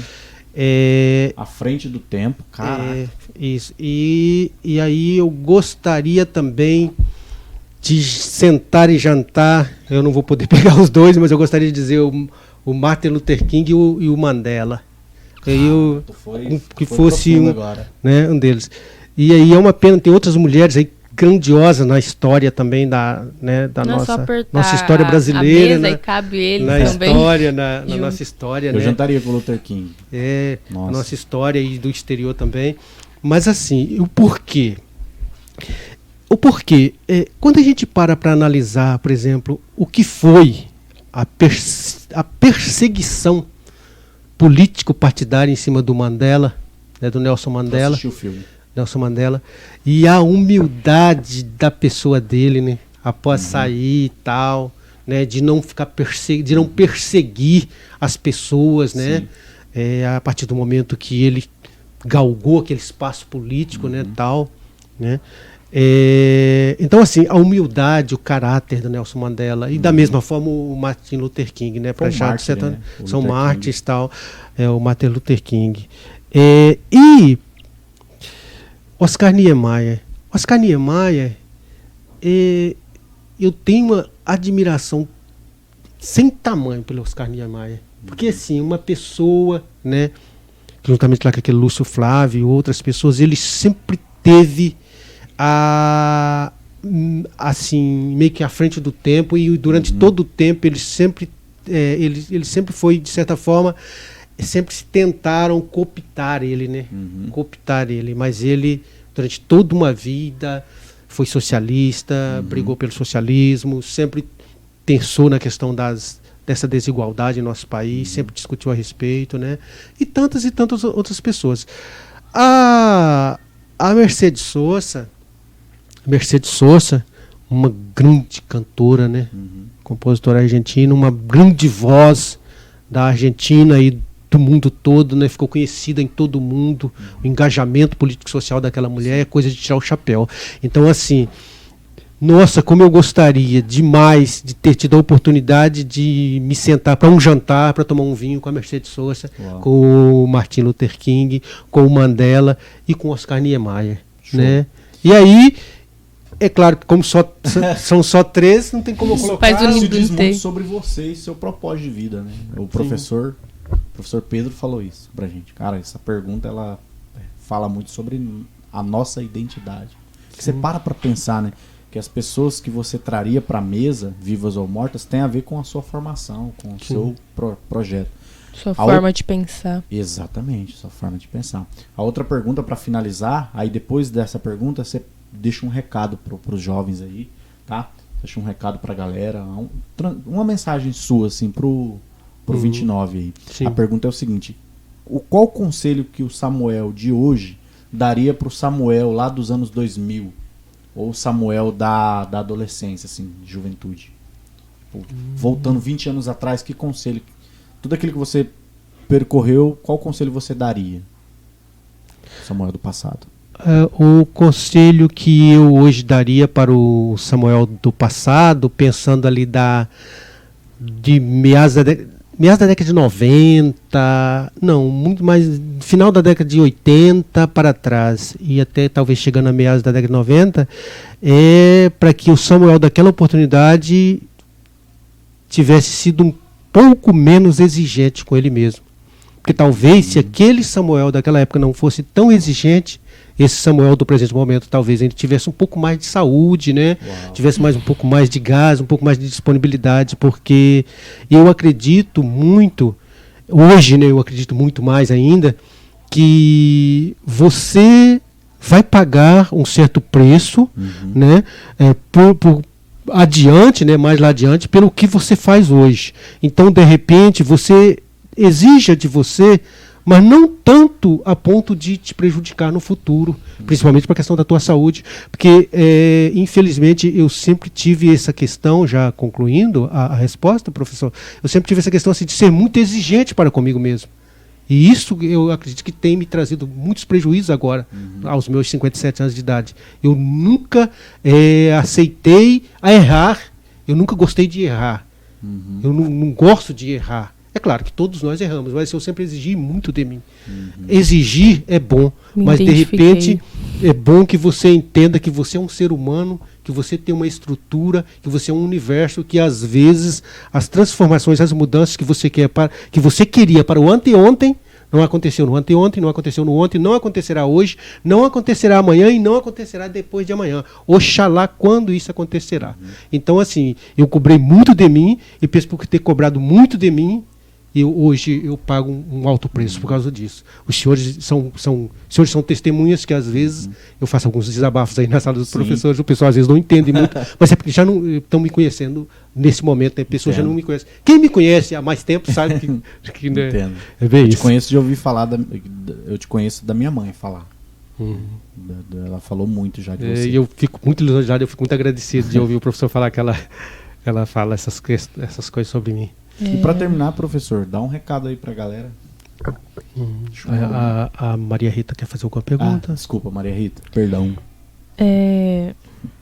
À frente do tempo, cara. Isso. E aí eu gostaria também de sentar e jantar. Eu não vou poder pegar os 2, mas eu gostaria de dizer o Martin Luther King e o Mandela. Que fosse um deles. E aí é uma pena, tem outras mulheres aí grandiosas na história também da nossa história brasileira, a mesa e cabe ele na também. História, na nossa história. Eu jantaria com o Luther King. A nossa história e do exterior também. Mas assim, o porquê? Quando a gente para analisar, por exemplo, o que foi a perseguição político-partidária em cima do Mandela, né, do Nelson Mandela. Eu assisti o filme. Nelson Mandela, e a humildade da pessoa dele, né, após sair e tal, né, de não ficar de não perseguir as pessoas, né, a partir do momento que ele galgou aquele espaço político, né, tal, né. Então, assim, a humildade, o caráter do Nelson Mandela, e da mesma forma o Martin Luther King, né, para achar de certa, são mártires, tal, o Martin Luther King. E Oscar Niemeyer. Eu tenho uma admiração sem tamanho pelo Oscar Niemeyer. Porque, assim, uma pessoa, né, juntamente lá com aquele Lúcio Flávio e outras pessoas, ele sempre teve assim, meio que à frente do tempo, e durante todo o tempo ele sempre foi, de certa forma, sempre se tentaram cooptar ele, né? Cooptar ele, mas ele, durante toda uma vida, foi socialista, brigou pelo socialismo, sempre pensou na questão dessa desigualdade em nosso país, sempre discutiu a respeito, né? E tantas outras pessoas. A Mercedes Sosa, uma grande cantora, né? Compositora argentina, uma grande voz da Argentina e do mundo todo, né? Ficou conhecida em todo mundo. O engajamento político-social daquela mulher é coisa de tirar o chapéu. Então, assim, nossa, como eu gostaria demais de ter tido a oportunidade de me sentar para um jantar, para tomar um vinho com a Mercedes Sosa, com o Martin Luther King, com o Mandela e com o Oscar Niemeyer, né? E aí, é claro que como são só 3, não tem como eu colocar. Isso diz muito sobre você e seu propósito de vida, né? O professor Pedro falou isso pra gente. Cara, essa pergunta, ela fala muito sobre a nossa identidade. Você para pra pensar, né? Que as pessoas que você traria pra mesa, vivas ou mortas, tem a ver com a sua formação, com o seu projeto. Sua forma de pensar. Exatamente, sua forma de pensar. A outra pergunta pra finalizar, aí depois dessa pergunta, você deixa um recado pros jovens aí, tá? Deixa um recado pra galera, uma mensagem sua, assim, pro 29 aí. Sim. A pergunta é o seguinte: qual conselho que o Samuel de hoje daria pro Samuel lá dos anos 2000? Ou Samuel da adolescência, assim, de juventude? Tipo, voltando 20 anos atrás, que conselho? Tudo aquilo que você percorreu, qual conselho você daria? Samuel do passado. O conselho que eu hoje daria para o Samuel do passado, pensando ali de meados da década de 90, não, muito mais, final da década de 80 para trás, e até talvez chegando a meados da década de 90, é para que o Samuel daquela oportunidade tivesse sido um pouco menos exigente com ele mesmo. Porque talvez se aquele Samuel daquela época não fosse tão exigente, esse Samuel do presente momento talvez ele tivesse um pouco mais de saúde, né? Tivesse um pouco mais de gás, um pouco mais de disponibilidade, porque eu acredito muito, hoje, né, eu acredito muito mais ainda, que você vai pagar um certo preço, né, por adiante, né, mais lá adiante, pelo que você faz hoje. Então, de repente, você exija de você, mas não tanto a ponto de te prejudicar no futuro, principalmente para a questão da tua saúde, porque infelizmente eu sempre tive essa questão, já concluindo a resposta, professor, eu sempre tive essa questão assim, de ser muito exigente para comigo mesmo. E isso eu acredito que tem me trazido muitos prejuízos agora, aos meus 57 anos de idade. Eu nunca aceitei a errar, eu nunca gostei de errar, eu não gosto de errar. É claro que todos nós erramos, mas eu sempre exigi muito de mim. Exigir é bom, mas de repente é bom que você entenda que você é um ser humano, que você tem uma estrutura, que você é um universo, que às vezes as transformações, as mudanças que você queria para o anteontem, não aconteceu no anteontem, não aconteceu no ontem, não acontecerá hoje, não acontecerá amanhã e não acontecerá depois de amanhã. Oxalá quando isso acontecerá. Então, assim, eu cobrei muito de mim e penso por ter cobrado muito de mim, hoje eu pago um alto preço por causa disso. Os senhores são testemunhas que às vezes eu faço alguns desabafos aí na sala dos professores, o pessoal às vezes não entende muito, mas é porque já não estão me conhecendo nesse momento, né? Pessoas já não me conhecem. Quem me conhece há mais tempo sabe que né? Entendo. É bem eu isso. Te conheço de ouvir falar, eu te conheço da minha mãe falar. Ela falou muito já de você. E eu fico muito lisonjeado, eu fico muito agradecido de ouvir o professor falar que ela fala essas coisas sobre mim. E para terminar, professor, dá um recado aí pra galera. A Maria Rita quer fazer alguma pergunta? Desculpa, Maria Rita, perdão.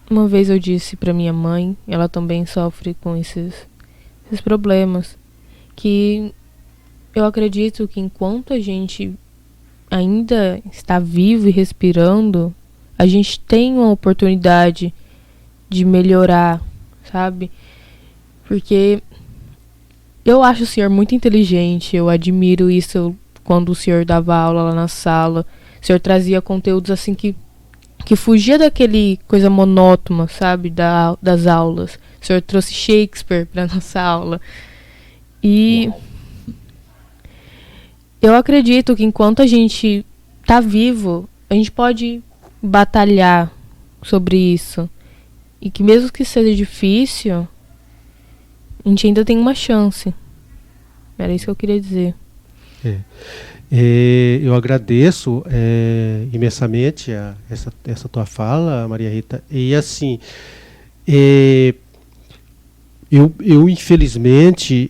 Uma vez eu disse pra minha mãe, ela também sofre com esses problemas, que eu acredito que enquanto a gente ainda está vivo e respirando, a gente tem uma oportunidade de melhorar, sabe? Porque eu acho o senhor muito inteligente, eu admiro isso quando o senhor dava aula lá na sala. O senhor trazia conteúdos assim que fugia daquele coisa monótona, sabe, das aulas. O senhor trouxe Shakespeare para nossa aula. E eu acredito que enquanto a gente tá vivo, a gente pode batalhar sobre isso. E que mesmo que seja difícil, a gente ainda tem uma chance. Era isso que eu queria dizer. Eu agradeço imensamente essa tua fala, Maria Rita. E assim, eu infelizmente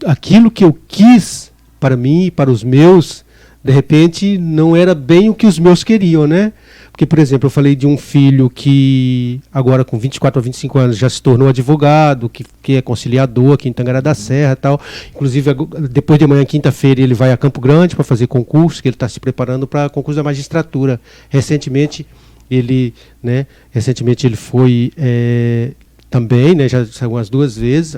aquilo que eu quis para mim e para os meus, de repente não era bem o que os meus queriam, né? Porque, por exemplo, eu falei de um filho que agora com 24 a 25 anos já se tornou advogado, que é conciliador aqui em Tangará da Serra e tal. Inclusive, depois de amanhã, quinta-feira, ele vai a Campo Grande para fazer concurso, que ele está se preparando para concurso da magistratura. Recentemente ele foi também, né, já saiu umas 2 vezes.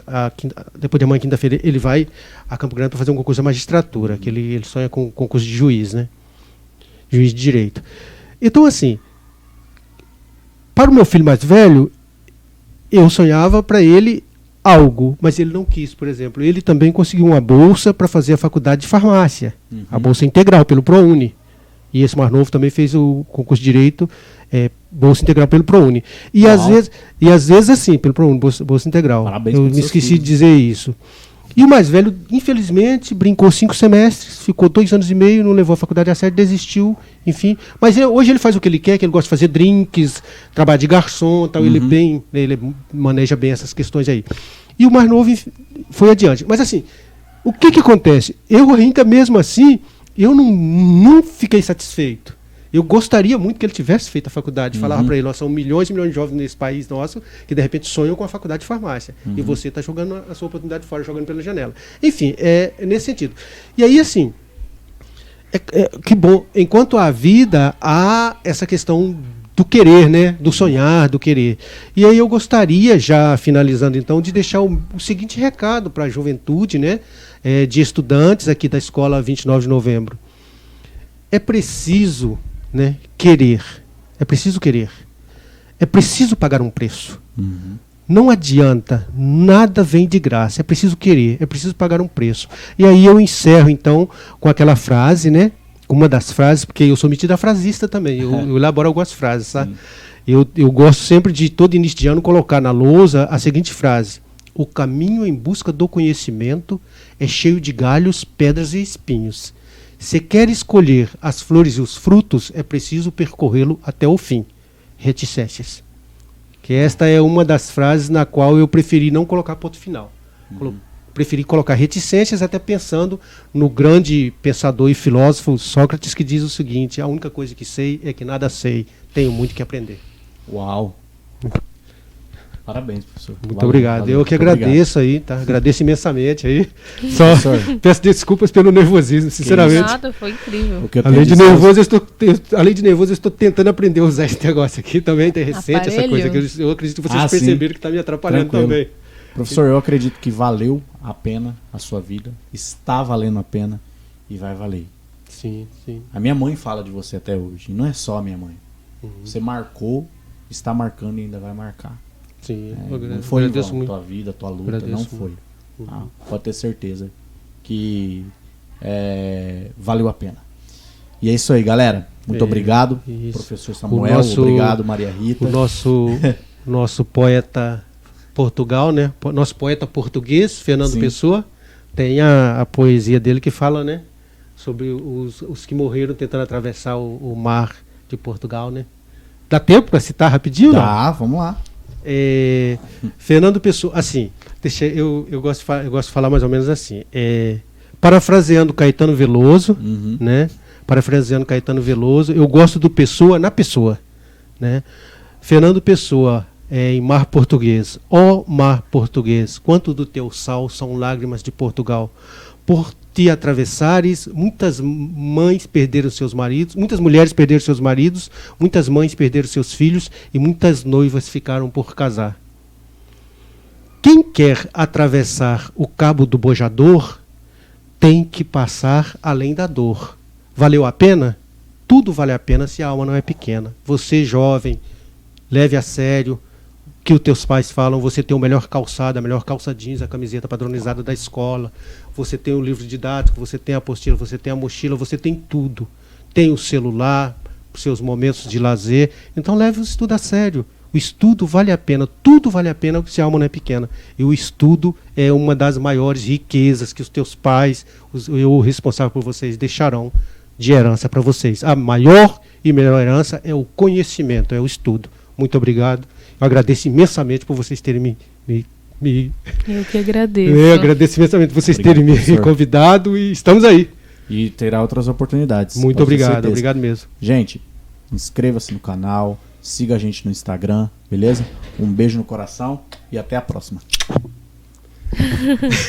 Depois de amanhã, quinta-feira, ele vai a Campo Grande para fazer um concurso da magistratura, que ele sonha com concurso de juiz, né? Juiz de direito. Então, assim, para o meu filho mais velho, eu sonhava para ele algo, mas ele não quis, por exemplo. Ele também conseguiu uma bolsa para fazer a faculdade de farmácia, a bolsa integral pelo ProUni. E esse mais novo também fez o concurso de direito, bolsa integral pelo ProUni. E às vezes assim, pelo ProUni, bolsa integral. Parabéns, eu me esqueci de dizer isso. E o mais velho, infelizmente, brincou 5 semestres, ficou 2 anos e meio, não levou a faculdade a sério, desistiu, enfim. Mas hoje ele faz o que ele quer, que ele gosta de fazer drinks, trabalhar de garçom, tal. Ele maneja bem essas questões aí. E o mais novo foi adiante. Mas assim, o que acontece? Eu ainda mesmo assim, eu não fiquei satisfeito. Eu gostaria muito que ele tivesse feito a faculdade. Falava para ele, são milhões e milhões de jovens nesse país nosso que de repente sonham com a faculdade de farmácia. E você está jogando a sua oportunidade fora, jogando pela janela. Enfim, é nesse sentido. E aí, assim, que bom, enquanto há vida, há essa questão do querer, né? Do sonhar, do querer. E aí eu gostaria, já finalizando então, de deixar o seguinte recado para a juventude, né? De estudantes aqui da Escola 29 de Novembro. É preciso, né, querer. É preciso querer. É preciso pagar um preço. Não adianta, nada vem de graça. É preciso querer, é preciso pagar um preço. E aí eu encerro então com aquela frase, né? Uma das frases, porque eu sou metido a frasista também. Eu elaboro algumas frases, sabe? Eu gosto sempre de, todo início de ano, colocar na lousa a seguinte frase: o caminho em busca do conhecimento é cheio de galhos, pedras e espinhos. Se quer escolher as flores e os frutos, é preciso percorrê-lo até o fim. Reticências. Que esta é uma das frases na qual eu preferi não colocar ponto final. Preferi colocar reticências, até pensando no grande pensador e filósofo Sócrates, que diz o seguinte: a única coisa que sei é que nada sei, tenho muito que aprender. Uau! Parabéns, professor. Muito obrigado. Valeu, eu que agradeço aí, tá? Agradeço imensamente aí. Só peço desculpas pelo nervosismo, sinceramente. Nada, foi incrível. Além de nervoso, eu estou tentando aprender a usar esse negócio aqui também. Tem recente essa coisa que eu acredito que vocês perceberam que está me atrapalhando também. Professor, eu acredito que valeu a pena a sua vida, está valendo a pena e vai valer. Sim, sim. A minha mãe fala de você até hoje, e não é só a minha mãe. Você marcou, está marcando e ainda vai marcar. Sim, não foi em vão, tua vida, tua luta, não foi. Pode ter certeza que valeu a pena. E é isso aí, galera. Muito obrigado, professor Samuel. Obrigado, Maria Rita. O nosso poeta Portugal, né? Nosso poeta português, Fernando Pessoa, tem a poesia dele que fala, né, sobre os que morreram tentando atravessar o mar de Portugal, né? Dá tempo para citar rapidinho? Dá, vamos lá. Fernando Pessoa, assim, eu gosto de falar mais ou menos assim, parafraseando Caetano Veloso, né? Parafraseando Caetano Veloso, eu gosto do Pessoa na pessoa, né? Fernando Pessoa, em Mar Português: ó mar português, quanto do teu sal são lágrimas de Portugal. Por te atravessares, muitas mães perderam seus maridos, muitas mulheres perderam seus maridos, muitas mães perderam seus filhos e muitas noivas ficaram por casar. Quem quer atravessar o cabo do Bojador tem que passar além da dor. Valeu a pena? Tudo vale a pena se a alma não é pequena. Você, jovem, leve a sério que os teus pais falam. Você tem o melhor calçado, a melhor calça jeans, a camiseta padronizada da escola, você tem o livro didático, você tem a apostila, você tem a mochila, você tem tudo. Tem o celular, os seus momentos de lazer. Então leve o estudo a sério. O estudo vale a pena, tudo vale a pena se a alma não é pequena. E o estudo é uma das maiores riquezas que os teus pais, o responsável por vocês, deixarão de herança para vocês. A maior e melhor herança é o conhecimento, é o estudo. Muito obrigado. Eu agradeço imensamente por vocês terem me Eu que agradeço. Eu agradeço imensamente vocês terem me professor. convidado e estamos aí. E terá outras oportunidades. Muito pode ter obrigado, certeza. obrigado mesmo. Gente, inscreva-se no canal, siga a gente no Instagram, beleza? Um beijo no coração e até a próxima.